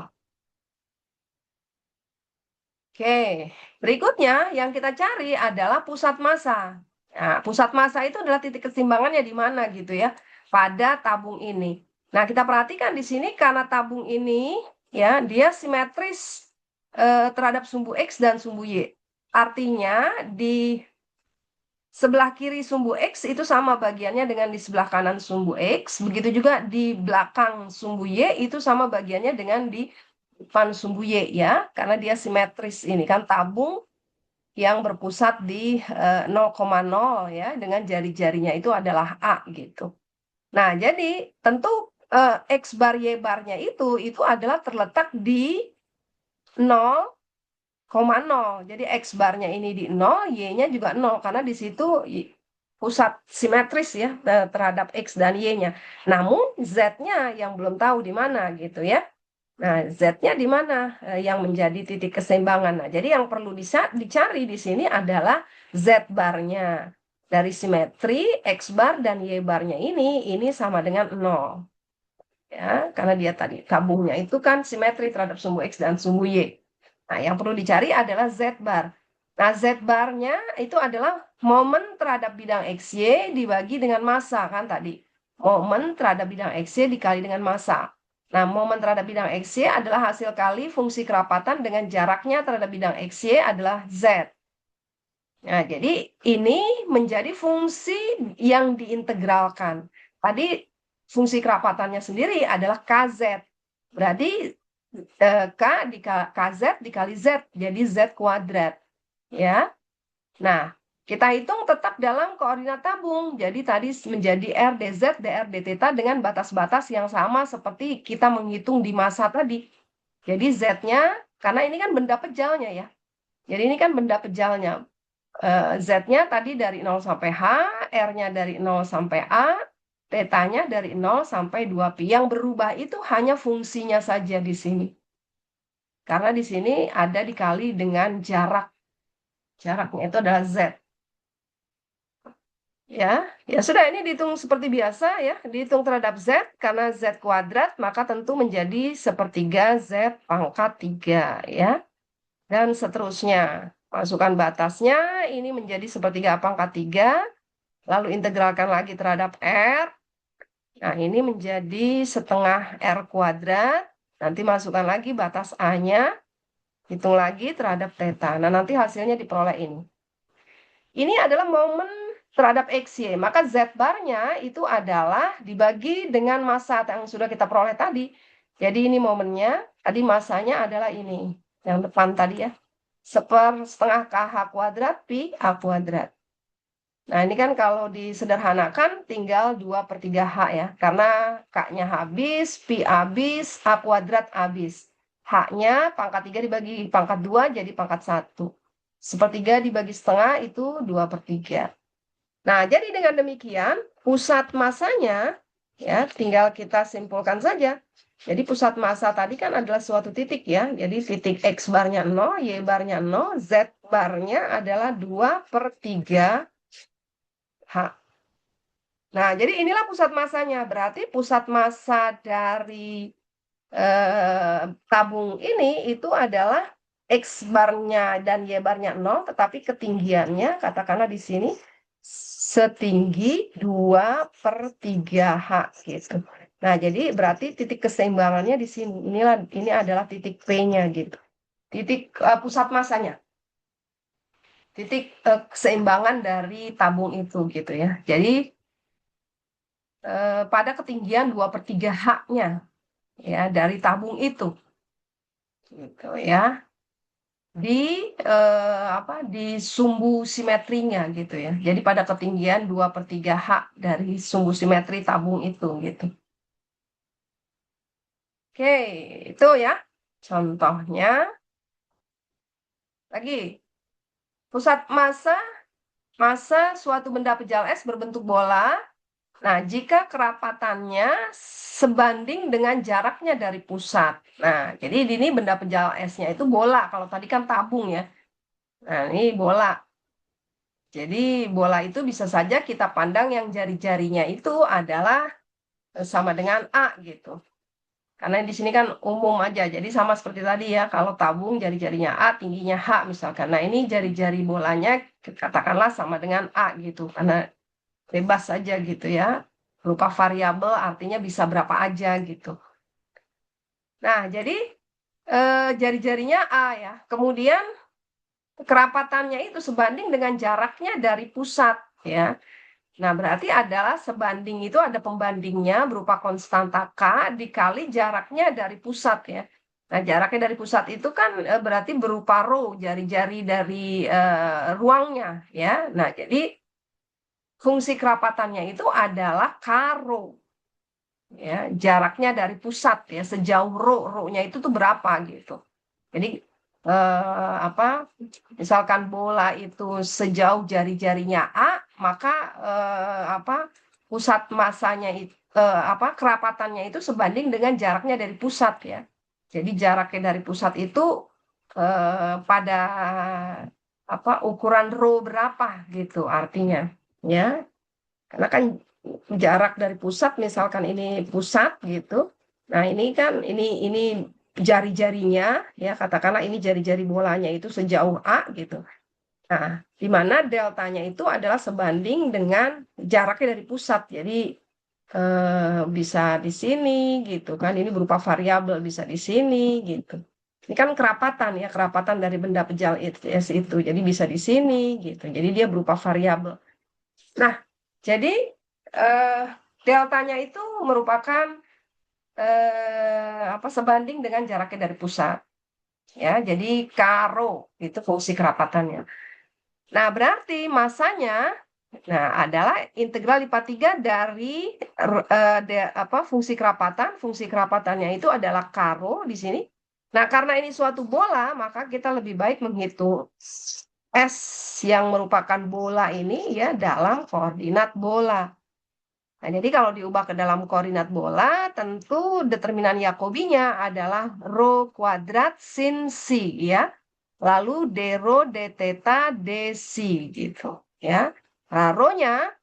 Oke, berikutnya yang kita cari adalah pusat massa. Nah, pusat massa itu adalah titik keseimbangannya di mana gitu ya, pada tabung ini. Nah, kita perhatikan di sini karena tabung ini ya, dia simetris terhadap sumbu X dan sumbu Y. Artinya di sebelah kiri sumbu X itu sama bagiannya dengan di sebelah kanan sumbu X. Begitu juga di belakang sumbu Y itu sama bagiannya dengan di depan sumbu Y ya. Karena dia simetris ini kan tabung yang berpusat di 0,0 ya. Dengan jari-jarinya itu adalah A gitu. Nah, jadi tentu X bar Y barnya itu adalah terletak di 0,0. Jadi X barnya ini di 0, Y-nya juga 0. Karena di situ pusat simetris ya terhadap X dan Y-nya. Namun Z-nya yang belum tahu di mana gitu ya. Nah, Z-nya di mana yang menjadi titik keseimbangan. Nah, jadi yang perlu dicari di sini adalah Z barnya. Dari simetri X bar dan Y barnya ini sama dengan 0. Ya, karena dia tadi tabungnya itu kan simetri terhadap sumbu X dan sumbu Y. Nah, yang perlu dicari adalah Z bar. Nah, Z barnya itu adalah momen terhadap bidang XY dibagi dengan massa kan tadi. Momen terhadap bidang XY dikali dengan massa. Nah, momen terhadap bidang XY adalah hasil kali fungsi kerapatan dengan jaraknya terhadap bidang XY adalah Z. Nah, jadi ini menjadi fungsi yang diintegralkan. Tadi fungsi kerapatannya sendiri adalah KZ. Berarti K KZ dikali Z, jadi Z kuadrat. Ya. Nah, kita hitung tetap dalam koordinat tabung. Jadi tadi menjadi R dz, dr dθ dengan batas-batas yang sama seperti kita menghitung di massa tadi. Jadi Z-nya, karena ini kan benda pejalnya ya. Jadi ini kan benda pejalnya. Z-nya tadi dari 0 sampai H, R-nya dari 0 sampai A, θ-nya dari 0 sampai 2 pi. Yang berubah itu hanya fungsinya saja di sini. Karena di sini ada dikali dengan jarak. Jaraknya itu adalah Z. Ya, ya sudah, ini dihitung seperti biasa ya, dihitung terhadap Z, karena Z kuadrat maka tentu menjadi sepertiga Z pangkat 3 ya, dan seterusnya. Masukkan batasnya, ini menjadi sepertiga pangkat 3, lalu integralkan lagi terhadap R. Nah, ini menjadi setengah R kuadrat, nanti masukkan lagi batas A-nya, hitung lagi terhadap theta. Nah, nanti hasilnya diperoleh ini. Ini adalah momen terhadap XY, maka Z barnya itu adalah dibagi dengan massa yang sudah kita peroleh tadi. Jadi ini momennya, tadi massanya adalah ini, yang depan tadi ya, setengah KH kuadrat Pi A kuadrat. Nah ini kan kalau disederhanakan tinggal 2/3 H ya, karena K-nya habis, Pi habis, A kuadrat habis. H-nya pangkat 3 dibagi pangkat 2 jadi pangkat 1. Sepertiga dibagi setengah itu 2/3. Nah, jadi dengan demikian, pusat massanya, ya, tinggal kita simpulkan saja. Jadi pusat massa tadi kan adalah suatu titik ya. Jadi titik X barnya 0, Y barnya 0, Z barnya adalah 2/3 H. Nah, jadi inilah pusat massanya. Berarti pusat massa dari tabung ini itu adalah X barnya dan Y barnya 0, tetapi ketinggiannya katakanlah di sini setinggi 2/3 H gitu. Nah, jadi berarti titik keseimbangannya di sini. Ini adalah titik P-nya gitu. Titik pusat massanya. Titik keseimbangan dari tabung itu gitu ya. Jadi pada ketinggian 2/3 H-nya ya dari tabung itu. Gitu ya. Di sumbu simetrinya gitu ya. Jadi pada ketinggian 2/3 H dari sumbu simetri tabung itu gitu. Oke, itu ya contohnya. Lagi, pusat massa suatu benda pejal es berbentuk bola. Nah, jika kerapatannya sebanding dengan jaraknya dari pusat. Nah, jadi ini benda pejal esnya itu bola. Kalau tadi kan tabung ya. Nah, ini bola. Jadi bola itu bisa saja kita pandang yang jari-jarinya itu adalah sama dengan A gitu. Karena di sini kan umum aja. Jadi sama seperti tadi ya, kalau tabung jari-jarinya A, tingginya H misalkan. Nah, ini jari-jari bolanya katakanlah sama dengan A gitu. Karena bebas saja gitu ya. Berupa variabel artinya bisa berapa aja gitu. Nah, jadi jari-jarinya A ya. Kemudian kerapatannya itu sebanding dengan jaraknya dari pusat ya. Nah, berarti adalah sebanding itu ada pembandingnya berupa konstanta K dikali jaraknya dari pusat ya. Nah, jaraknya dari pusat itu kan berarti berupa rho, jari-jari dari ruangnya ya. Nah, jadi fungsi kerapatannya itu adalah K rho. Ya, jaraknya dari pusat ya, sejauh rho-nya itu tuh berapa gitu. Jadi misalkan bola itu sejauh jari-jarinya A, maka pusat massanya itu kerapatannya itu sebanding dengan jaraknya dari pusat ya. Jadi jaraknya dari pusat itu pada ukuran rho berapa gitu artinya ya. Karena kan jarak dari pusat, misalkan ini pusat gitu. Nah, ini kan ini jari-jarinya ya, katakanlah ini jari-jari bolanya itu sejauh A gitu. Nah, di mana deltanya itu adalah sebanding dengan jaraknya dari pusat. Jadi bisa di sini gitu kan. Ini berupa variabel bisa di sini gitu. Ini kan kerapatan ya, kerapatan dari benda pejal es itu. Jadi bisa di sini gitu. Jadi dia berupa variabel. Nah, jadi deltanya itu merupakan sebanding dengan jaraknya dari pusat. Ya, jadi karo itu fungsi kerapatannya. Nah, berarti massanya adalah integral lipat 3 dari fungsi kerapatan. Fungsi kerapatannya itu adalah karo di sini. Nah, karena ini suatu bola, maka kita lebih baik menghitung S yang merupakan bola ini ya dalam koordinat bola. Nah, jadi kalau diubah ke dalam koordinat bola, tentu determinan Jacobinya adalah rho kuadrat sin C ya. Lalu d rho d theta d C gitu ya. Nah, rho-nya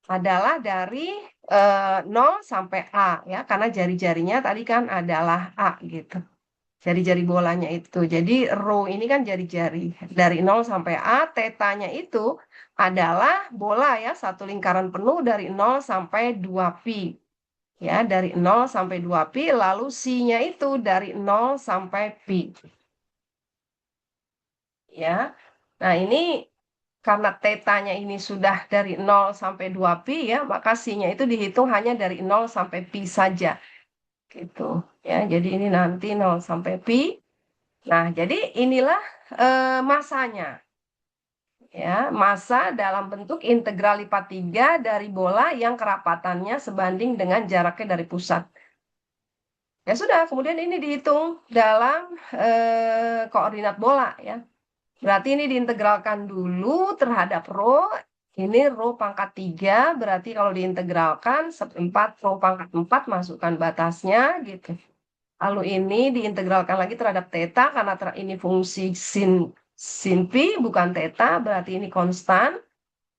adalah dari 0 sampai A ya, karena jari-jarinya tadi kan adalah A gitu. Jari-jari bolanya itu. Jadi rho ini kan jari-jari. Dari 0 sampai A, tetanya itu adalah bola ya, satu lingkaran penuh dari 0 sampai 2pi. Ya, dari 0 sampai 2pi, lalu si-nya itu dari 0 sampai pi. Ya. Nah, ini karena tetanya ini sudah dari 0 sampai 2pi ya, maka si-nya itu dihitung hanya dari 0 sampai pi saja. Gitu. Ya, jadi ini nanti 0 sampai pi. Nah, jadi inilah masanya. Ya, massa dalam bentuk integral lipat 3 dari bola yang kerapatannya sebanding dengan jaraknya dari pusat. Ya sudah, kemudian ini dihitung dalam koordinat bola ya. Berarti ini diintegralkan dulu terhadap rho. Ini rho pangkat 3, berarti kalau diintegralkan 4 rho pangkat 4 masukkan batasnya gitu. Lalu ini diintegralkan lagi terhadap theta karena ini fungsi sin pi bukan theta, berarti ini konstan.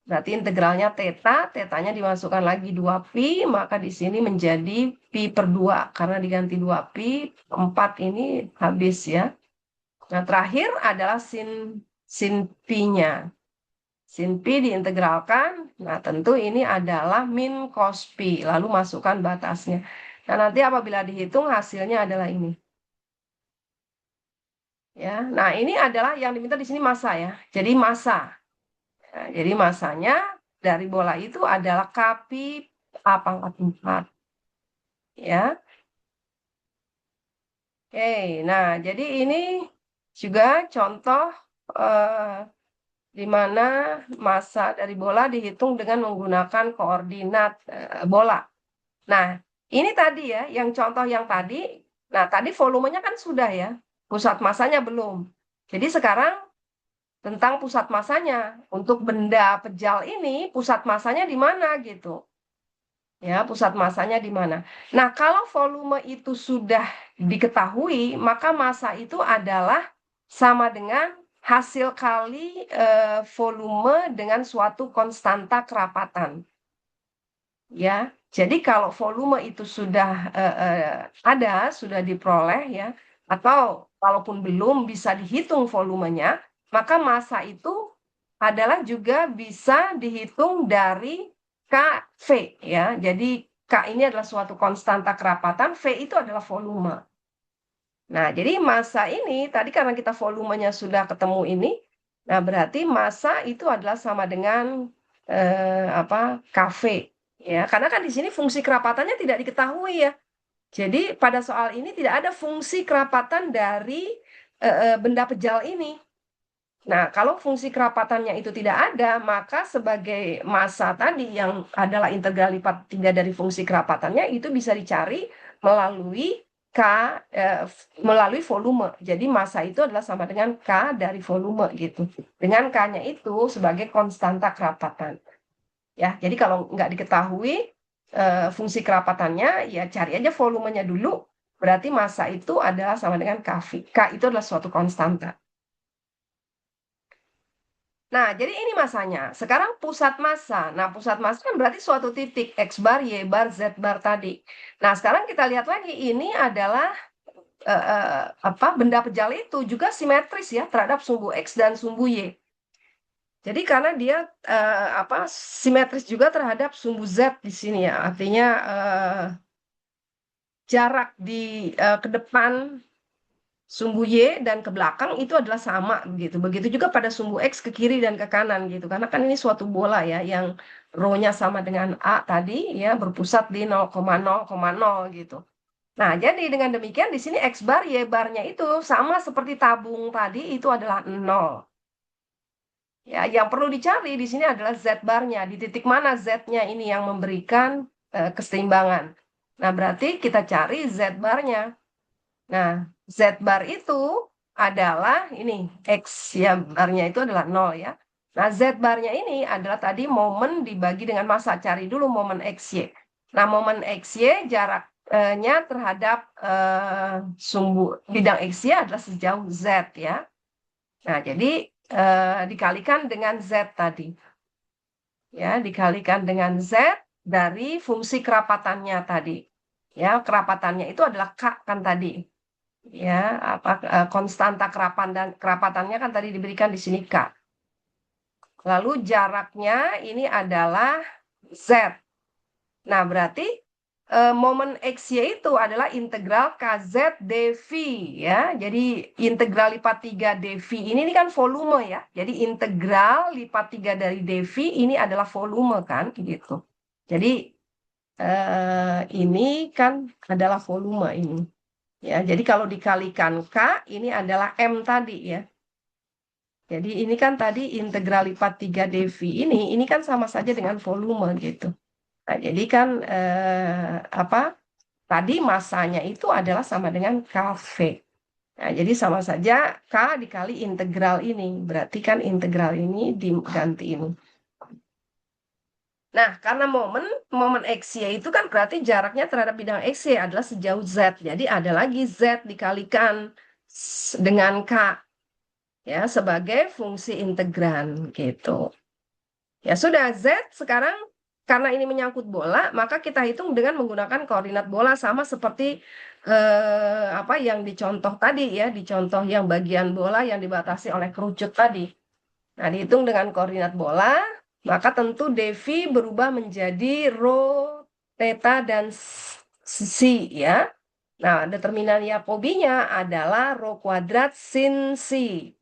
Berarti integralnya theta, tetanya dimasukkan lagi 2pi, maka di sini menjadi pi per 2 karena diganti 2pi, 4 ini habis ya. Nah, terakhir adalah sin pi-nya. Sin pi diintegralkan, nah tentu ini adalah min cos pi, lalu masukkan batasnya. Nah, nanti apabila dihitung hasilnya adalah ini. Ya, nah ini adalah yang diminta di sini massa ya. Jadi massa. Nah, jadi massanya dari bola itu adalah Kpi A pangkat 4. Ya. Oke, nah jadi ini juga contoh di mana massa dari bola dihitung dengan menggunakan koordinat bola. Nah, ini tadi ya, yang contoh yang tadi, nah tadi volumenya kan sudah ya, pusat massanya belum. Jadi sekarang tentang pusat massanya. Untuk benda pejal ini, pusat massanya di mana gitu. Ya, pusat massanya di mana. Nah, kalau volume itu sudah diketahui, maka massa itu adalah sama dengan hasil kali volume dengan suatu konstanta kerapatan. Ya, jadi kalau volume itu sudah ada, sudah diperoleh ya, atau walaupun belum bisa dihitung volumenya, maka massa itu adalah juga bisa dihitung dari Kv ya. Jadi K ini adalah suatu konstanta kerapatan, V itu adalah volume. Nah, jadi massa ini tadi karena kita volumenya sudah ketemu ini, nah berarti massa itu adalah sama dengan Kv ya. Karena kan di sini fungsi kerapatannya tidak diketahui ya. Jadi pada soal ini tidak ada fungsi kerapatan dari benda pejal ini. Nah, kalau fungsi kerapatannya itu tidak ada, maka sebagai massa tadi yang adalah integral lipat 3 dari fungsi kerapatannya itu bisa dicari melalui K melalui volume. Jadi massa itu adalah sama dengan K dari volume gitu. Dengan K-nya itu sebagai konstanta kerapatan. Ya, jadi kalau nggak diketahui fungsi kerapatannya, ya cari aja volumenya dulu. Berarti massa itu adalah sama dengan Kv. K itu adalah suatu konstanta. Nah, jadi ini massanya. Sekarang pusat massa. Nah, pusat massa kan berarti suatu titik X bar, Y bar, Z bar tadi. Nah, sekarang kita lihat lagi ini adalah benda pejal itu juga simetris ya terhadap sumbu X dan sumbu Y. Jadi karena dia simetris juga terhadap sumbu Z di sini ya. Artinya jarak di ke depan sumbu Y dan ke belakang itu adalah sama begitu. Begitu juga pada sumbu X ke kiri dan ke kanan gitu. Karena kan ini suatu bola ya yang rho-nya sama dengan A tadi ya berpusat di 0,0,0 gitu. Nah, jadi dengan demikian di sini X bar Y barnya itu sama seperti tabung tadi itu adalah 0. Ya, yang perlu dicari di sini adalah Z barnya. Di titik mana Z-nya ini yang memberikan keseimbangan. Nah, berarti kita cari Z barnya. Nah, Z bar itu adalah ini, X ya barnya itu adalah 0 ya. Nah, Z barnya ini adalah tadi momen dibagi dengan massa. Cari dulu momen XY. Nah, momen XY jaraknya terhadap sumbu bidang XY adalah sejauh Z ya. Nah, jadi dikalikan dengan Z tadi. ya, dikalikan dengan Z dari fungsi kerapatannya tadi. Ya, kerapatannya itu adalah K kan tadi. Ya, konstanta kerapatannya kan tadi diberikan di sini K. Lalu jaraknya ini adalah Z. Nah, berarti momen XY itu adalah integral KZ dV ya. Jadi integral lipat 3 dV ini kan volume ya. Jadi integral lipat 3 dari dV ini adalah volume kan gitu. Jadi ini kan adalah volume ini. Ya, jadi kalau dikalikan K ini adalah M tadi ya. Jadi ini kan tadi integral lipat 3 dV ini kan sama saja dengan volume gitu. Nah, jadi kan tadi masanya itu adalah sama dengan KV. Nah, jadi sama saja K dikali integral ini. Berarti kan integral ini diganti ini. Nah, karena momen XY itu kan berarti jaraknya terhadap bidang XY adalah sejauh Z. Jadi ada lagi Z dikalikan dengan K ya sebagai fungsi integran gitu. Ya sudah, Z sekarang karena ini menyangkut bola, maka kita hitung dengan menggunakan koordinat bola sama seperti apa yang dicontoh tadi ya, dicontoh yang bagian bola yang dibatasi oleh kerucut tadi. Nah, dihitung dengan koordinat bola, maka tentu dV berubah menjadi rho, theta, dan psi ya. Nah, determinan Jacobi-nya adalah rho kuadrat sin psi.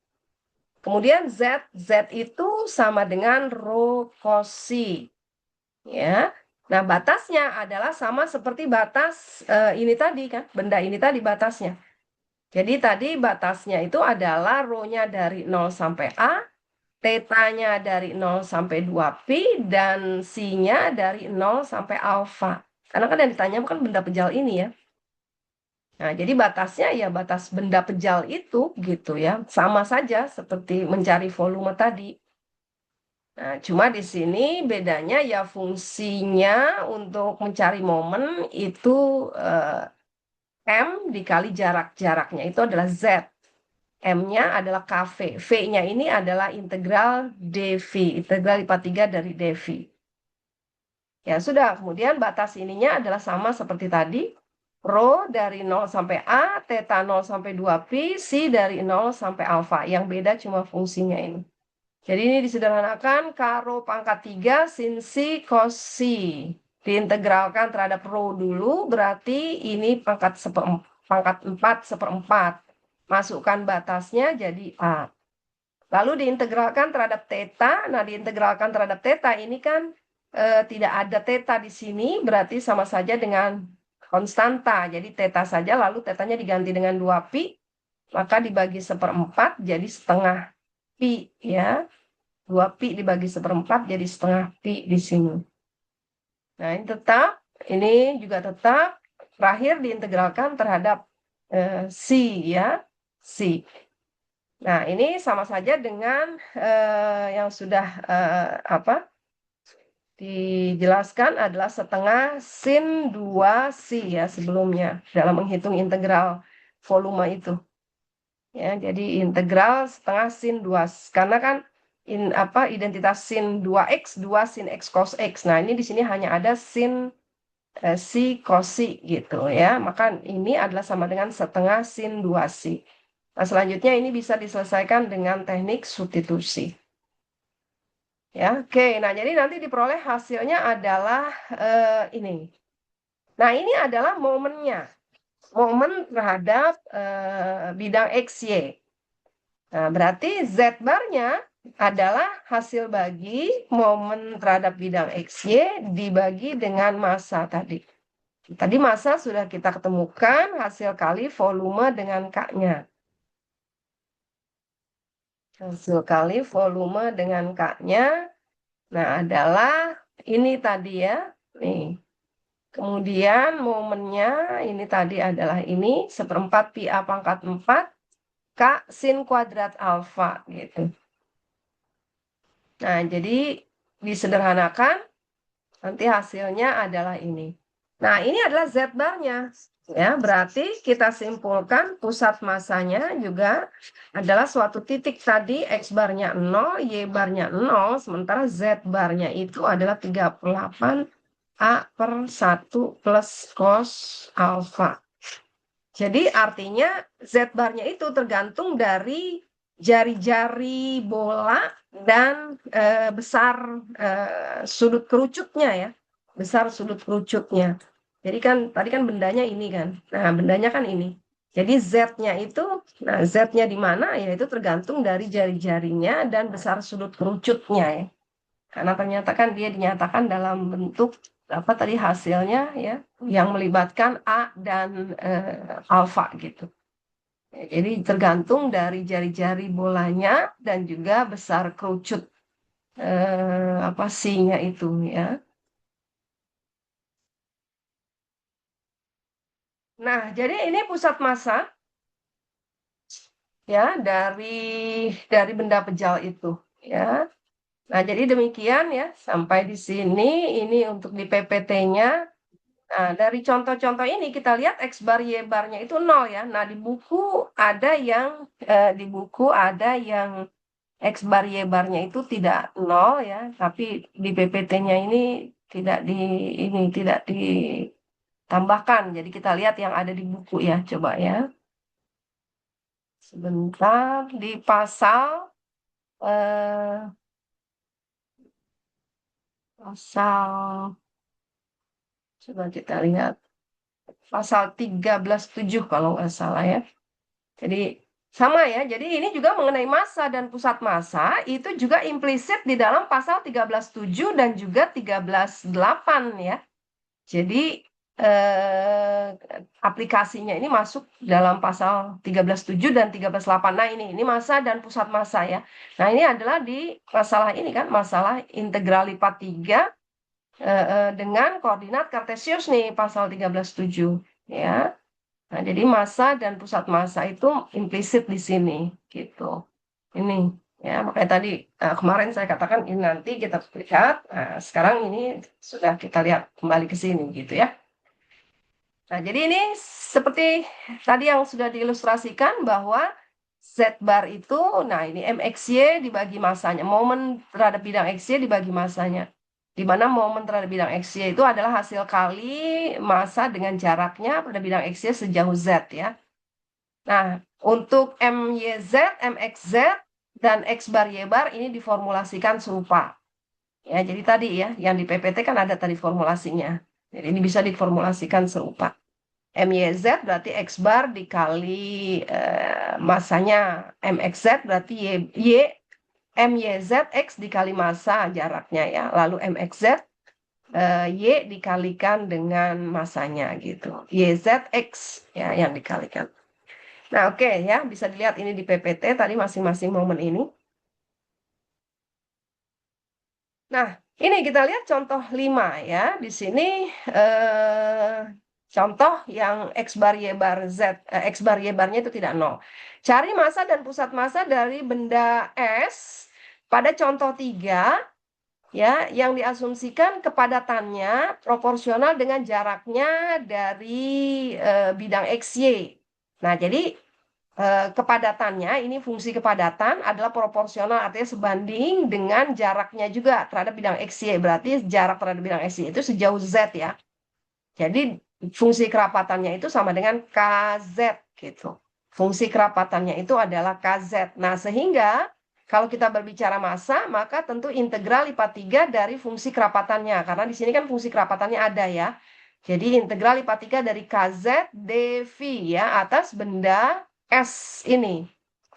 Kemudian Z itu sama dengan rho cos psi. Ya. Nah, batasnya adalah sama seperti batas ini tadi kan, benda ini tadi batasnya. Jadi tadi batasnya itu adalah rho-nya dari 0 sampai A, theta-nya dari 0 sampai 2pi, dan psi-nya dari 0 sampai alfa. Karena kan yang ditanya kan benda pejal ini ya. Nah, jadi batasnya ya batas benda pejal itu gitu ya. Sama saja seperti mencari volume tadi. Nah, cuma di sini bedanya ya fungsinya untuk mencari momen itu M dikali jaraknya itu adalah Z. M-nya adalah KV. V-nya ini adalah integral dV, integral lipat 3 dari dV. Ya sudah, kemudian batas ininya adalah sama seperti tadi. Rho dari 0 sampai A, theta 0 sampai 2pi, psi dari 0 sampai alfa. Yang beda cuma fungsinya ini. Jadi ini disederhanakan karo pangkat 3 sin psi cos psi. Diintegralkan terhadap rho dulu, berarti ini pangkat 4/4. Masukkan batasnya jadi A. Lalu diintegralkan terhadap theta. Nah, diintegralkan terhadap theta ini kan tidak ada theta di sini, berarti sama saja dengan konstanta. Jadi theta saja, lalu tetanya diganti dengan 2pi, maka dibagi 1/4 jadi setengah pi ya. 2pi dibagi 1/4 jadi setengah pi di sini. Nah, ini juga tetap terakhir diintegralkan terhadap psi ya, psi. Nah, ini sama saja dengan yang sudah dijelaskan adalah setengah sin 2 psi ya sebelumnya dalam menghitung integral volume itu. Ya, jadi integral setengah sin 2 karena kan identitas sin 2x 2 sin x cos x. Nah, ini di sini hanya ada sin psi cos psi gitu ya. Maka ini adalah sama dengan setengah sin 2 psi. Nah, selanjutnya ini bisa diselesaikan dengan teknik substitusi. Ya, oke. Nah, jadi nanti diperoleh hasilnya adalah ini. Nah, ini adalah momennya. Momen terhadap bidang XY. Nah, berarti Z barnya adalah hasil bagi momen terhadap bidang XY dibagi dengan massa tadi. Tadi massa sudah kita ketemukan, hasil kali volume dengan K-nya. Hasil kali volume dengan K-nya. Nah, adalah ini tadi ya. Nih. Kemudian momennya ini tadi adalah ini 1/4 pi A pangkat 4 K sin kuadrat alfa gitu. Nah, jadi disederhanakan nanti hasilnya adalah ini. Nah, ini adalah Z barnya. Ya, berarti kita simpulkan pusat masanya juga adalah suatu titik tadi, X barnya 0, Y barnya 0, sementara Z barnya itu adalah 38 A per 1 plus cos alfa. Jadi artinya Z barnya itu tergantung dari jari-jari bola dan besar sudut kerucutnya ya. Besar sudut kerucutnya. Jadi kan tadi kan bendanya ini kan. Nah, bendanya kan ini. Jadi Z-nya itu, nah Z-nya di mana ya itu tergantung dari jari-jarinya dan besar sudut kerucutnya ya. Karena ternyata kan dia dinyatakan dalam bentuk apa tadi hasilnya ya yang melibatkan A dan alfa gitu. Jadi tergantung dari jari-jari bolanya dan juga besar kerucut apa C-nya itu ya. Nah, jadi ini pusat massa ya dari benda pejal itu ya. Nah, jadi demikian ya sampai di sini ini untuk di PPT-nya. Nah, dari contoh-contoh ini kita lihat X bar Y barnya itu 0 ya. Nah, di buku ada yang X bar Y barnya itu tidak 0 ya, tapi di PPT-nya ini tidak ditambahkan. Jadi kita lihat yang ada di buku ya, coba ya. Sebentar di eh, pasal coba kita lihat pasal 13.7 kalau nggak salah ya. Jadi sama ya, jadi ini juga mengenai massa dan pusat massa itu juga implisit di dalam pasal 13.7 dan juga 13.8 ya. Jadi aplikasinya ini masuk dalam pasal 13.7 dan 13.8. Nah ini massa dan pusat massa ya. Nah ini adalah di masalah ini kan, masalah integral lipat 3 dengan koordinat kartesius nih pasal 13.7 ya. Nah, jadi massa dan pusat massa itu implisit di sini gitu. Ini ya, makanya tadi kemarin saya katakan ini nanti kita lihat. Nah, sekarang ini sudah kita lihat kembali ke sini gitu ya. Nah, jadi ini seperti tadi yang sudah diilustrasikan bahwa Z bar itu, nah ini MXY dibagi massanya, momen terhadap bidang XY dibagi massanya. Di mana momen terhadap bidang XY itu adalah hasil kali massa dengan jaraknya pada bidang XY sejauh Z ya. Nah, untuk MYZ, MXZ, dan X bar Y bar ini diformulasikan serupa. Ya, jadi tadi ya, yang di PPT kan ada tadi formulasinya. Jadi ini bisa diformulasikan serupa. MYZ berarti X bar dikali massanya MXZ berarti MYZ X dikali massa jaraknya ya. Lalu MXZ Y dikalikan dengan massanya gitu. YZ X ya yang dikalikan. Nah, oke ya, bisa dilihat ini di PPT tadi masing-masing momen ini. Nah, ini kita lihat contoh 5 ya. Di sini contoh yang X bar Y bar Z, X bar Y barnya itu tidak 0. Cari massa dan pusat massa dari benda S pada contoh 3 ya, yang diasumsikan kepadatannya proporsional dengan jaraknya dari bidang XY. Nah, jadi kepadatannya, ini fungsi kepadatan adalah proporsional, artinya sebanding dengan jaraknya juga terhadap bidang XY. Berarti jarak terhadap bidang XY itu sejauh Z ya. Jadi fungsi kerapatannya itu sama dengan KZ gitu. Fungsi kerapatannya itu adalah KZ. Nah, sehingga kalau kita berbicara massa, maka tentu integral lipat 3 dari fungsi kerapatannya. Karena di sini kan fungsi kerapatannya ada ya. Jadi integral lipat 3 dari KZ dV ya atas benda S ini,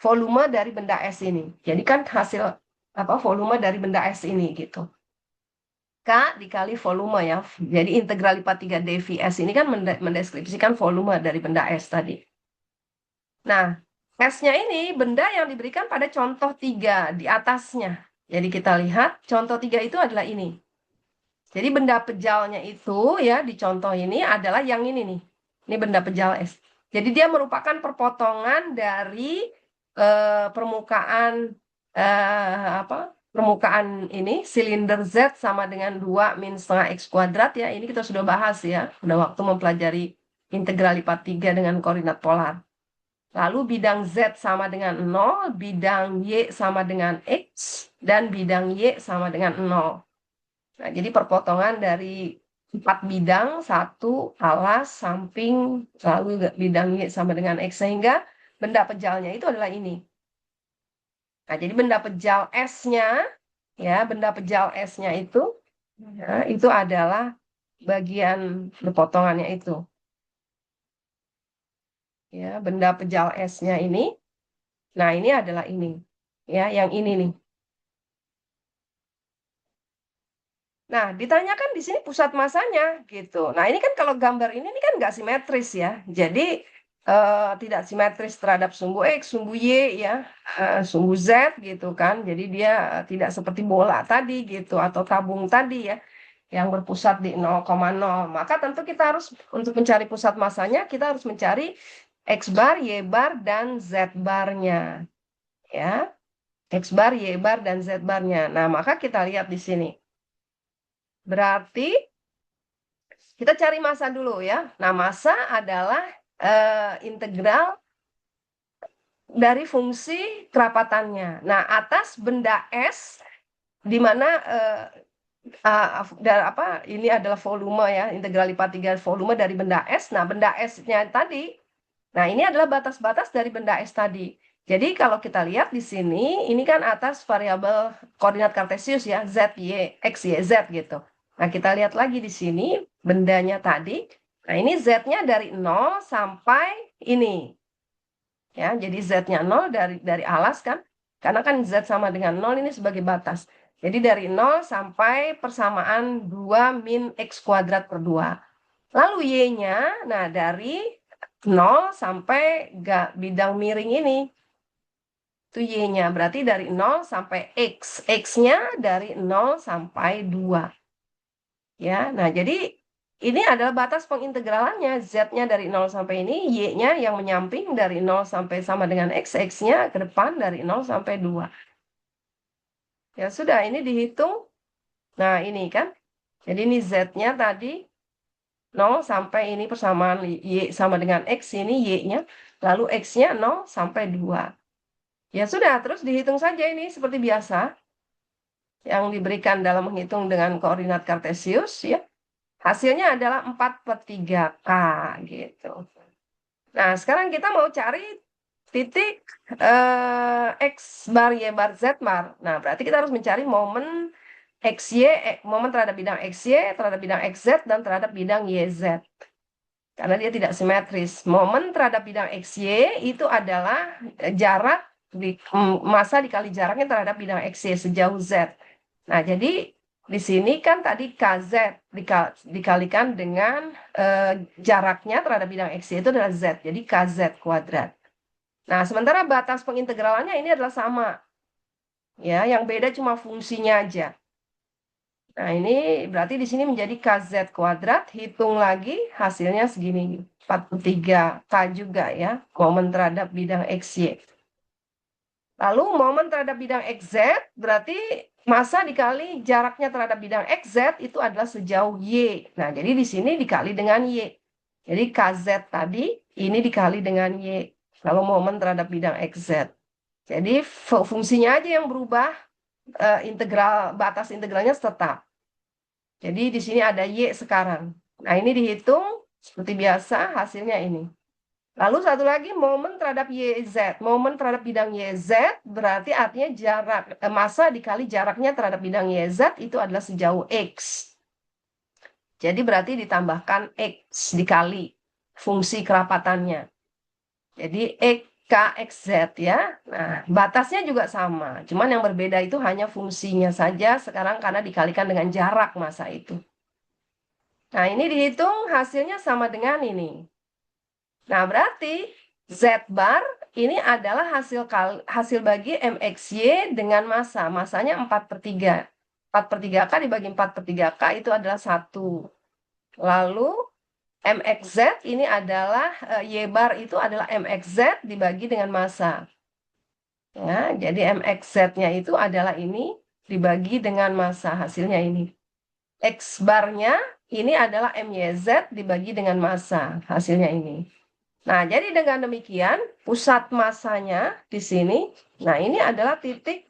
volume dari benda S ini. Jadi kan hasil volume dari benda S ini gitu. K dikali volume ya. Jadi integral lipat 3 dVs ini kan mendeskripsikan volume dari benda S tadi. Nah, S-nya ini benda yang diberikan pada contoh 3 di atasnya. Jadi kita lihat contoh 3 itu adalah ini. Jadi benda pejalnya itu ya di contoh ini adalah yang ini nih. Ini benda pejal S. Jadi dia merupakan perpotongan dari permukaan permukaan ini silinder Z sama dengan 2 min setengah X kuadrat ya. Ini kita sudah bahas ya. Pada waktu mempelajari integral lipat 3 dengan koordinat polar. Lalu bidang Z sama dengan 0, bidang Y sama dengan X, dan bidang Y sama dengan 0. Nah, jadi perpotongan dari 4 bidang, 1, alas, samping, lalu bidang Y sama dengan X, sehingga benda pejalnya itu adalah ini. Nah, jadi benda pejal S-nya, ya, benda pejal S-nya itu adalah bagian perpotongannya itu. Ya, benda pejal S-nya ini. Nah, ini adalah ini. Ya, yang ini nih. Nah, ditanyakan di sini pusat masanya gitu. Nah, ini kan kalau gambar ini kan nggak simetris ya. Jadi tidak simetris terhadap sumbu X, sumbu Y ya, sumbu Z gitu kan. Jadi dia tidak seperti bola tadi gitu atau tabung tadi ya yang berpusat di 0,0. Maka tentu kita harus untuk mencari pusat masanya kita harus mencari X bar, Y bar dan Z barnya. Ya. X bar, Y bar dan Z barnya. Nah, maka kita lihat di sini. Berarti kita cari massa dulu ya. Nah, massa adalah integral dari fungsi kerapatannya. Nah, atas benda S di mana ini adalah volume ya, integral lipat 3 volume dari benda S. Nah, benda S-nya tadi. Nah, ini adalah batas-batas dari benda S tadi. Jadi kalau kita lihat di sini, ini kan atas variabel koordinat kartesius ya, Z, Y, X, Y, Z gitu. Nah, kita lihat lagi di sini bendanya tadi. Nah, ini Z-nya dari 0 sampai ini. Ya, jadi Z-nya 0 dari alas kan. Karena kan Z sama dengan 0 ini sebagai batas. Jadi dari 0 sampai persamaan 2 min X kuadrat per 2. Lalu Y-nya, nah dari 0 sampai bidang miring ini. Itu Y-nya, berarti dari 0 sampai X. X-nya dari 0 sampai 2. Ya, nah jadi ini adalah batas pengintegralannya. Z-nya dari 0 sampai ini, Y-nya yang menyamping dari 0 sampai sama dengan X, X-nya ke depan dari 0 sampai 2. Ya sudah, ini dihitung. Nah, ini kan. Jadi ini Z-nya tadi 0 sampai ini persamaan Y sama dengan X, ini Y-nya. Lalu X-nya 0 sampai 2. Ya sudah, terus dihitung saja ini seperti biasa. Yang diberikan dalam menghitung dengan koordinat kartesius ya. Hasilnya adalah 4/3K gitu. Nah, sekarang kita mau cari titik X bar, Y bar, Z bar. Nah, berarti kita harus mencari momen XY, momen terhadap bidang XY, terhadap bidang XZ, dan terhadap bidang YZ. Karena dia tidak simetris. Momen terhadap bidang XY itu adalah jarak, massa dikali jaraknya terhadap bidang XY sejauh Z. Nah, jadi di sini kan tadi KZ dikalikan dengan jaraknya terhadap bidang XY itu adalah Z. Jadi KZ kuadrat. Nah, sementara batas pengintegralannya ini adalah sama. Ya, yang beda cuma fungsinya aja. Nah, ini berarti di sini menjadi KZ kuadrat. Hitung lagi hasilnya segini. 43K juga ya. Momen terhadap bidang XY. Lalu momen terhadap bidang XZ berarti massa dikali jaraknya terhadap bidang XZ itu adalah sejauh Y. Nah, jadi di sini dikali dengan Y. Jadi KZ tadi ini dikali dengan Y. Lalu momen terhadap bidang XZ. Jadi fungsinya aja yang berubah, integral batas integralnya tetap. Jadi di sini ada Y sekarang. Nah, ini dihitung seperti biasa hasilnya ini. Lalu satu lagi momen terhadap YZ. Momen terhadap bidang YZ berarti artinya jarak massa dikali jaraknya terhadap bidang YZ itu adalah sejauh X. Jadi berarti ditambahkan X dikali fungsi kerapatannya. Jadi KXZ ya. Nah, batasnya juga sama. Cuman yang berbeda itu hanya fungsinya saja sekarang karena dikalikan dengan jarak massa itu. Nah, ini dihitung hasilnya sama dengan ini. Nah, berarti Z bar ini adalah hasil bagi MXY dengan massa. Massanya 4/3. 4/3K dibagi 4/3K itu adalah 1. Lalu MXZ ini adalah Y bar itu adalah MXZ dibagi dengan massa. Ya, jadi MXZ-nya itu adalah ini dibagi dengan massa. Hasilnya ini. X barnya ini adalah MYZ dibagi dengan massa, hasilnya ini. Nah, jadi dengan demikian, pusat massanya di sini, nah ini adalah titik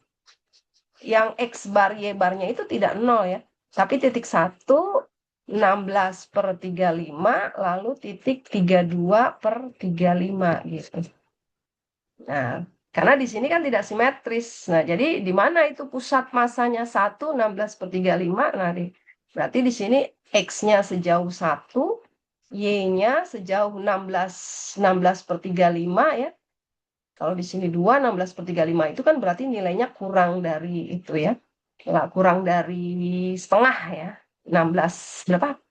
yang X bar, Y barnya itu tidak 0 ya, tapi titik 1, 16/35, lalu titik 32/35 gitu. Nah, karena di sini kan tidak simetris. Nah, jadi di mana itu pusat massanya 1, 16/35? Nah, berarti di sini X-nya sejauh 1, Y-nya sejauh 16/35 ya. Kalau di sini 2, 16/35 itu kan berarti nilainya kurang dari itu ya. Kurang dari setengah ya. 16 berapa?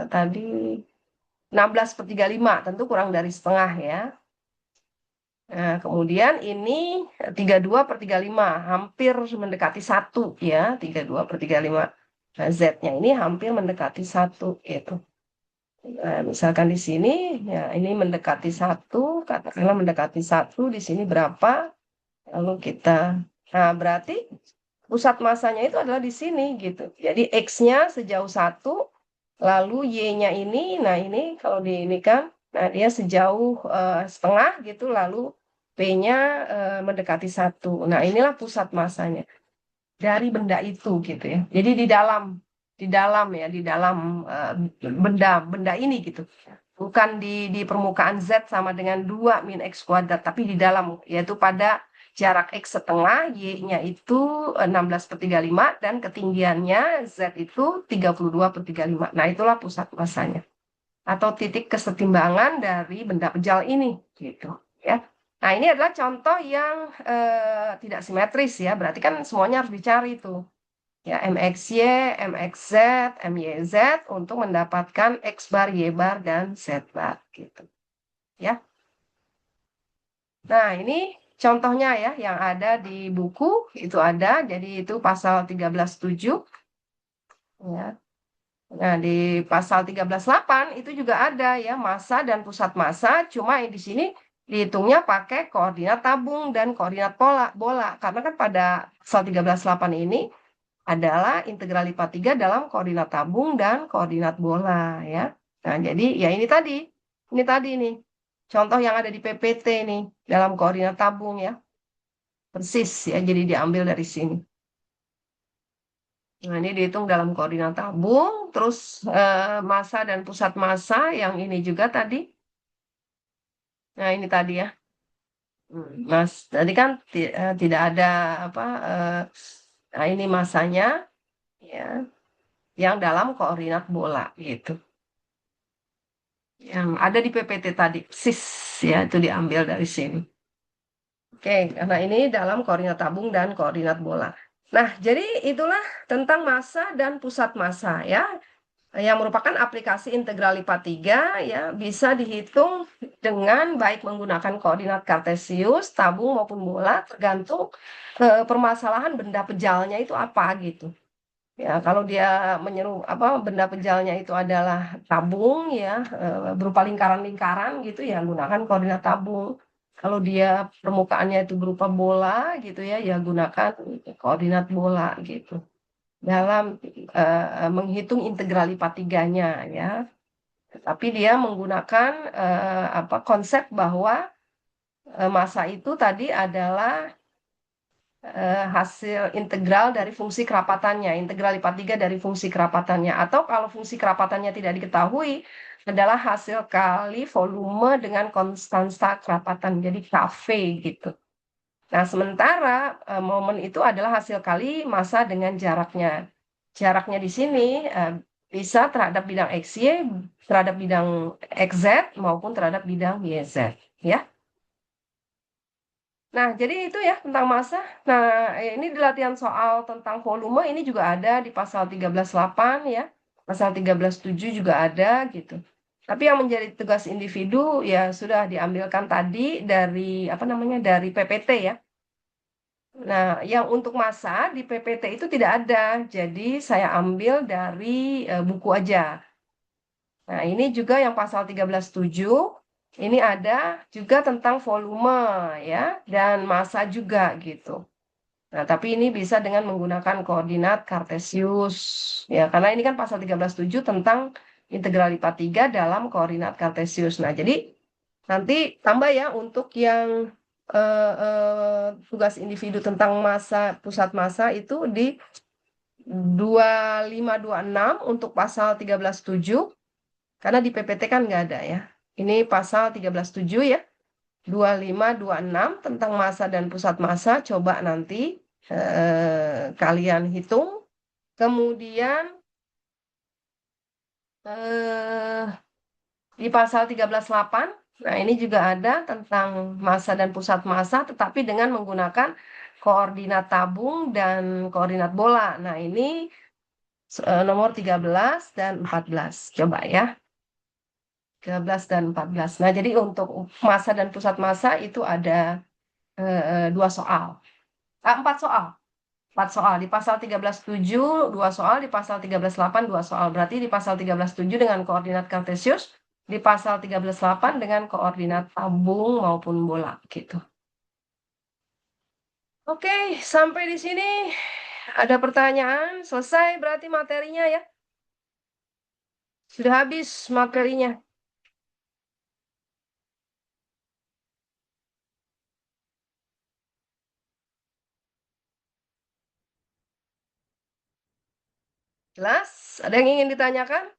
Tadi 16/35, tentu kurang dari setengah ya. Nah, kemudian ini 32/35, hampir mendekati 1 ya, 32/35. Nah, Z-nya ini hampir mendekati 1 gitu. Nah, misalkan di sini ya ini mendekati 1, katakanlah mendekati 1, di sini berapa? Lalu nah berarti pusat massanya itu adalah di sini gitu. Jadi X-nya sejauh 1, lalu Y-nya ini, nah ini kalau di ini kan, nah dia sejauh setengah gitu, lalu P-nya mendekati 1. Nah, inilah pusat massanya dari benda itu gitu ya. Jadi di dalam ya, di dalam benda ini gitu. Bukan di permukaan Z sama dengan 2 min X kuadrat, tapi di dalam, yaitu pada jarak X setengah, Y-nya itu 16/35, dan ketinggiannya Z itu 32/35. Nah, itulah pusat massanya. Atau titik kesetimbangan dari benda pejal ini, gitu ya. Nah, ini adalah contoh yang tidak simetris ya, berarti kan semuanya harus dicari tuh. Ya, MXY, MXZ, MYZ untuk mendapatkan X bar, Y bar, dan Z bar gitu. Ya. Nah, ini contohnya ya yang ada di buku itu ada, jadi itu pasal 13.7 ya. Nah, di pasal 13.8 itu juga ada ya massa dan pusat massa, cuma di sini dihitungnya pakai koordinat tabung dan koordinat bola. Karena kan pada pasal 13.8 ini adalah integral lipat 3 dalam koordinat tabung dan koordinat bola ya. Nah, jadi ya ini tadi nih. Contoh yang ada di PPT nih dalam koordinat tabung ya. Persis ya, jadi diambil dari sini. Nah, ini dihitung dalam koordinat tabung, terus massa dan pusat massa yang ini juga tadi. Nah, ini tadi ya. Tadi kan tidak ada apa, nah ini massanya ya, yang dalam koordinat bola gitu. Yang ada di PPT tadi, persis ya, itu diambil dari sini. Oke, karena ini dalam koordinat tabung dan koordinat bola. Nah, jadi itulah tentang massa dan pusat massa ya, yang merupakan aplikasi integral lipat 3 ya, bisa dihitung dengan baik menggunakan koordinat kartesius, tabung maupun bola, tergantung permasalahan benda pejalnya itu apa gitu. Ya, kalau dia menyeru benda pejalnya itu adalah tabung ya, berupa lingkaran-lingkaran gitu ya, gunakan koordinat tabung. Kalau dia permukaannya itu berupa bola gitu ya, ya gunakan koordinat bola gitu. Dalam menghitung integral lipat 3-nya ya. Tapi dia menggunakan konsep bahwa massa itu tadi adalah hasil integral dari fungsi kerapatannya, integral lipat 3 dari fungsi kerapatannya. Atau kalau fungsi kerapatannya tidak diketahui, adalah hasil kali volume dengan konstansa kerapatan, jadi KV gitu. Nah, sementara momen itu adalah hasil kali massa dengan jaraknya. Jaraknya di sini bisa terhadap bidang XY, terhadap bidang XZ, maupun terhadap bidang YZ. Ya. Nah, jadi itu ya tentang massa. Nah, ini di latihan soal tentang volume ini juga ada di pasal 13.8 ya. Pasal 13.7 juga ada gitu. Tapi yang menjadi tugas individu ya sudah diambilkan tadi dari dari PPT ya. Nah, yang untuk massa di PPT itu tidak ada. Jadi saya ambil dari buku aja. Nah, ini juga yang pasal 13.7 ini ada juga tentang volume ya dan massa juga gitu. Nah, tapi ini bisa dengan menggunakan koordinat Kartesius. Ya, karena ini kan pasal 13.7 tentang integral lipat 3 dalam koordinat Kartesius. Nah, jadi nanti tambah ya untuk yang tugas individu tentang massa, pusat massa itu di 2526 untuk pasal 13.7, karena di PPT kan nggak ada ya. Ini pasal 13.7 ya. 2526 tentang massa dan pusat massa, coba nanti kalian hitung. Kemudian di pasal 13.8, nah ini juga ada tentang massa dan pusat massa, tetapi dengan menggunakan koordinat tabung dan koordinat bola. Nah ini nomor 13 dan 14. Coba ya. 13 dan 14. Nah, jadi untuk massa dan pusat massa itu ada 2 soal. 4 soal. 4 soal. Di pasal 13.7, 2 soal. Di pasal 13.8, 2 soal. Berarti di pasal 13.7 dengan koordinat Kartesius, di pasal 13.8 dengan koordinat tabung maupun bola. Gitu. Oke, sampai di sini ada pertanyaan. Selesai berarti materinya ya. Sudah habis materinya. Jelas? Ada yang ingin ditanyakan?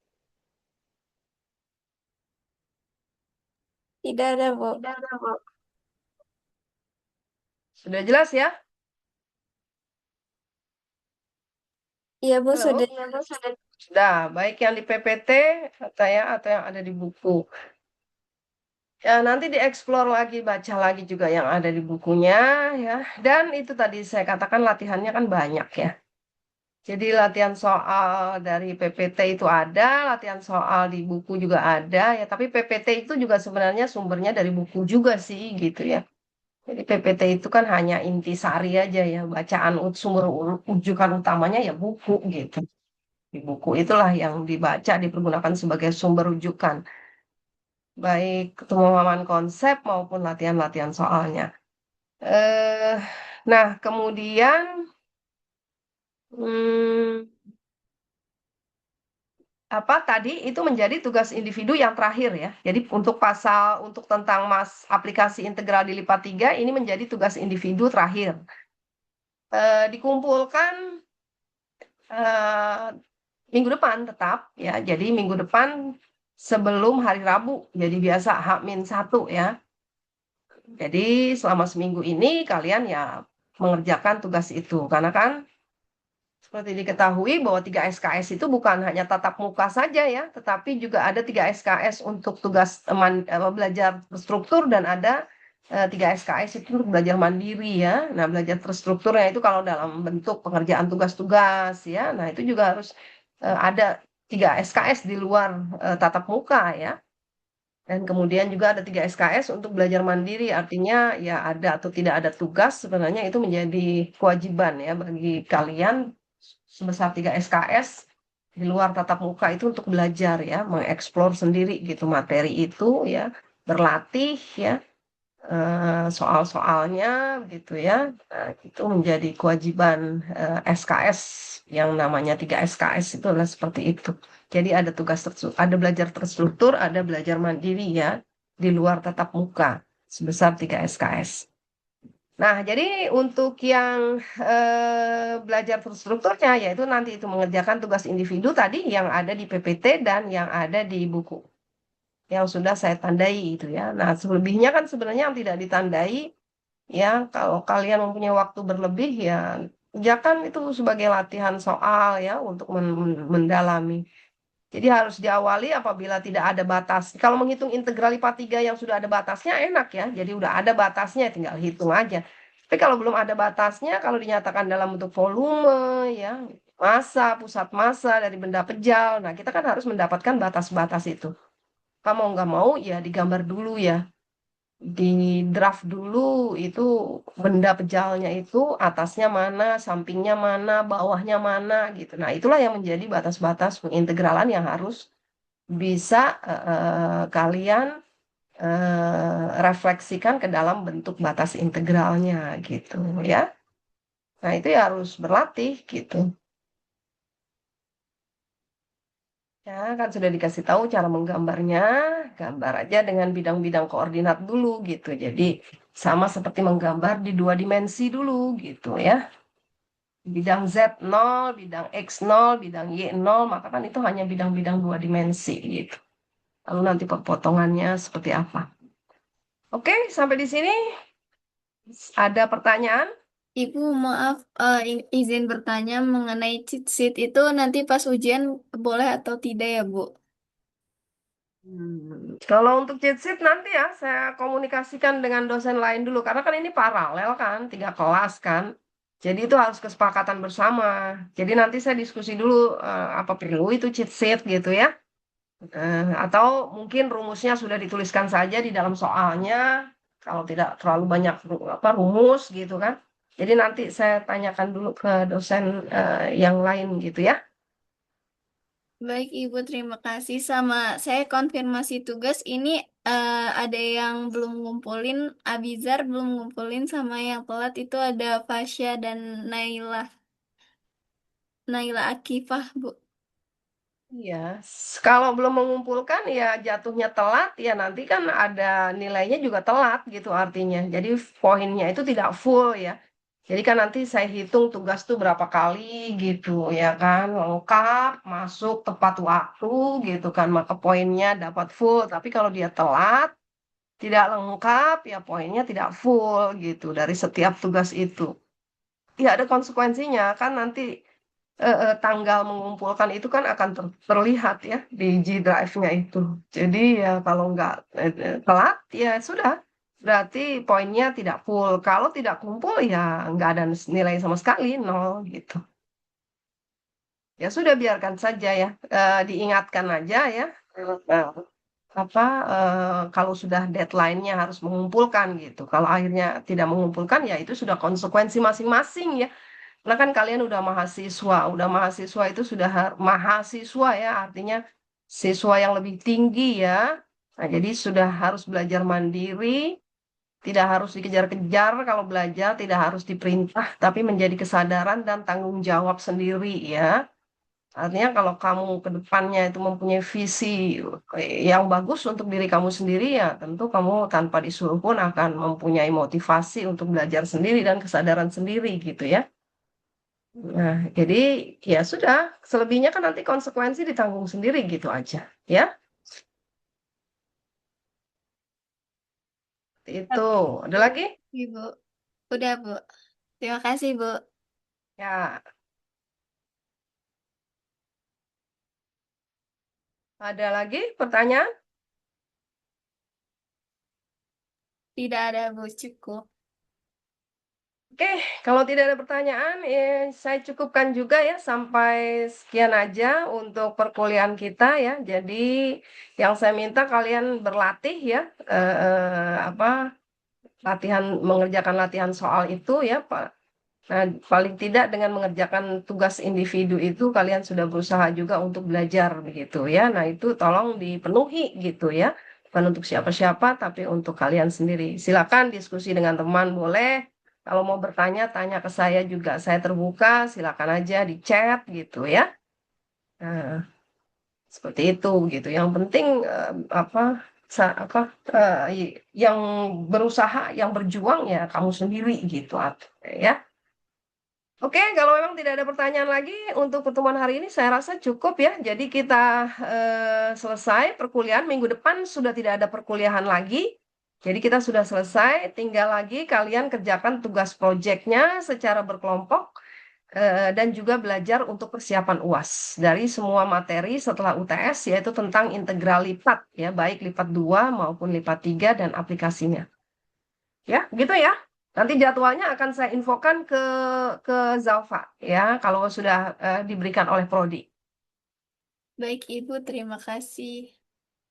Tidak ada, Bu.
Sudah jelas ya?
Iya, Bu,
Halo?
sudah.
Sudah, baik yang di PPT atau yang ada di buku. Ya, nanti dieksplor lagi, baca lagi juga yang ada di bukunya ya. Dan itu tadi saya katakan latihannya kan banyak ya. Jadi latihan soal dari PPT itu ada, latihan soal di buku juga ada ya. Tapi PPT itu juga sebenarnya sumbernya dari buku juga sih gitu ya. Jadi PPT itu kan hanya intisari aja ya, bacaan sumber rujukan utamanya ya buku gitu. Di buku itulah yang dibaca, dipergunakan sebagai sumber rujukan, baik pemahaman konsep maupun latihan-latihan soalnya. Eh, nah, kemudian hmm, apa tadi itu menjadi tugas individu yang terakhir ya. Jadi untuk pasal untuk tentang aplikasi integral dilipat 3 ini menjadi tugas individu terakhir. Dikumpulkan minggu depan tetap ya. Jadi minggu depan sebelum hari Rabu. Jadi biasa H-1 ya. Jadi selama seminggu ini kalian ya mengerjakan tugas itu. Karena kan seperti diketahui bahwa 3 SKS itu bukan hanya tatap muka saja ya, tetapi juga ada 3 SKS untuk tugas belajar terstruktur dan ada 3 SKS itu untuk belajar mandiri ya. Nah, belajar terstrukturnya itu kalau dalam bentuk pengerjaan tugas-tugas ya. Nah, itu juga harus ada 3 SKS di luar tatap muka ya. Dan kemudian juga ada 3 SKS untuk belajar mandiri, artinya ya ada atau tidak ada tugas sebenarnya itu menjadi kewajiban ya bagi kalian sebesar 3 SKS di luar tatap muka itu untuk belajar ya, mengeksplor sendiri gitu materi itu ya, berlatih ya, soal-soalnya gitu ya. Nah, itu menjadi kewajiban SKS yang namanya 3 SKS itu adalah seperti itu. Jadi ada tugas ada belajar terstruktur, ada belajar mandiri ya di luar tatap muka sebesar 3 SKS. Nah, jadi untuk yang belajar terstrukturnya yaitu nanti itu mengerjakan tugas individu tadi yang ada di PPT dan yang ada di buku yang sudah saya tandai itu ya. Nah, selebihnya kan sebenarnya yang tidak ditandai ya, kalau kalian mempunyai waktu berlebih ya, kerjakan itu sebagai latihan soal ya untuk mendalami. Jadi harus diawali apabila tidak ada batas. Kalau menghitung integral lipat 3 yang sudah ada batasnya enak ya. Jadi udah ada batasnya tinggal hitung aja. Tapi kalau belum ada batasnya, kalau dinyatakan dalam bentuk volume ya, massa, pusat massa dari benda pejal. Nah, kita kan harus mendapatkan batas-batas itu. Kamu mau nggak mau ya digambar dulu ya, di draft dulu itu benda pejalnya itu atasnya mana, sampingnya mana, bawahnya mana gitu. Nah, itulah yang menjadi batas-batas pengintegralan yang harus bisa kalian refleksikan ke dalam bentuk batas integralnya gitu ya. Nah, itu ya harus berlatih gitu. Ya, kan sudah dikasih tahu cara menggambarnya, gambar aja dengan bidang-bidang koordinat dulu gitu. Jadi sama seperti menggambar di 2 dimensi dulu gitu ya. Bidang Z0, bidang X0, bidang Y0, maka kan itu hanya bidang-bidang 2 dimensi gitu. Lalu nanti potongannya seperti apa. Oke, sampai di sini ada pertanyaan?
Ibu, maaf, izin bertanya mengenai cheat sheet itu nanti pas ujian boleh atau tidak ya, Bu?
Kalau untuk cheat sheet nanti ya saya komunikasikan dengan dosen lain dulu karena kan ini paralel kan 3 kelas kan. Jadi itu harus kesepakatan bersama. Jadi nanti saya diskusi dulu apa perlu itu cheat sheet gitu ya. Atau mungkin rumusnya sudah dituliskan saja di dalam soalnya kalau tidak terlalu banyak rumus gitu kan. Jadi nanti saya tanyakan dulu ke dosen yang lain gitu ya.
Baik, Ibu, terima kasih. Sama saya konfirmasi tugas ini ada yang belum ngumpulin, Abizar belum ngumpulin, sama yang telat itu ada Fasya dan Naila Akifah, Bu.
Iya, kalau belum mengumpulkan ya jatuhnya telat ya nanti kan ada nilainya juga telat gitu artinya. Jadi poinnya itu tidak full ya. Jadi kan nanti saya hitung tugas tuh berapa kali gitu ya kan, lengkap, masuk tepat waktu gitu kan, maka poinnya dapat full. Tapi kalau dia telat, tidak lengkap ya poinnya tidak full gitu dari setiap tugas itu. Ya ada konsekuensinya kan nanti tanggal mengumpulkan itu kan akan terlihat ya di G Drive-nya itu. Jadi ya kalau nggak telat ya sudah, berarti poinnya tidak full. Kalau tidak kumpul ya nggak ada nilai sama sekali, nol gitu. Ya sudah biarkan saja ya, diingatkan aja ya. eh, apa kalau sudah deadline-nya harus mengumpulkan gitu. Kalau akhirnya tidak mengumpulkan ya itu sudah konsekuensi masing-masing ya. Karena kan kalian udah mahasiswa itu sudah mahasiswa ya, artinya siswa yang lebih tinggi ya. Nah, jadi sudah harus belajar mandiri, tidak harus dikejar-kejar kalau belajar, tidak harus diperintah, tapi menjadi kesadaran dan tanggung jawab sendiri ya. Artinya kalau kamu ke depannya itu mempunyai visi yang bagus untuk diri kamu sendiri ya, tentu kamu tanpa disuruh pun akan mempunyai motivasi untuk belajar sendiri dan kesadaran sendiri gitu ya. Nah, jadi ya sudah, selebihnya kan nanti konsekuensi ditanggung sendiri gitu aja, ya. Itu. Ada lagi?
Ibu, udah, Bu. Terima kasih, Bu.
Ya, ada lagi pertanyaan?
Tidak ada, Bu. Cukup.
Oke, kalau tidak ada pertanyaan, saya cukupkan juga ya sampai sekian aja untuk perkuliahan kita ya. Jadi yang saya minta kalian berlatih ya, apa mengerjakan latihan soal itu ya, Pak. Nah, paling tidak dengan mengerjakan tugas individu itu kalian sudah berusaha juga untuk belajar begitu ya. Nah, itu tolong dipenuhi gitu ya. Bukan untuk siapa-siapa tapi untuk kalian sendiri. Silakan diskusi dengan teman boleh. Kalau mau bertanya, tanya ke saya juga. Saya terbuka, silakan aja di chat gitu ya. Nah, seperti itu gitu. Yang penting apa yang berusaha, yang berjuang ya kamu sendiri gitu ya. Oke, kalau memang tidak ada pertanyaan lagi untuk pertemuan hari ini, saya rasa cukup ya. Jadi kita selesai perkuliahan. Minggu depan sudah tidak ada perkuliahan lagi. Jadi kita sudah selesai, tinggal lagi kalian kerjakan tugas proyeknya secara berkelompok dan juga belajar untuk persiapan UAS. Dari semua materi setelah UTS, yaitu tentang integral lipat, ya, baik lipat 2 maupun lipat 3 dan aplikasinya. Ya, gitu ya. Nanti jadwalnya akan saya infokan ke Zalfa ya kalau sudah diberikan oleh Prodi.
Baik, Ibu. Terima kasih.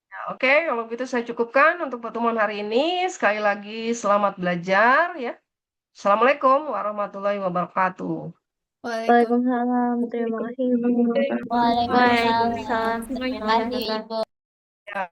Ya, oke, kalau gitu saya cukupkan untuk pertemuan hari ini. Sekali lagi selamat belajar ya. Assalamualaikum warahmatullahi wabarakatuh.
Waalaikumsalam. Terima kasih, Ibu.
Waalaikumsalam. Terima kasih, Ibu.
Ya,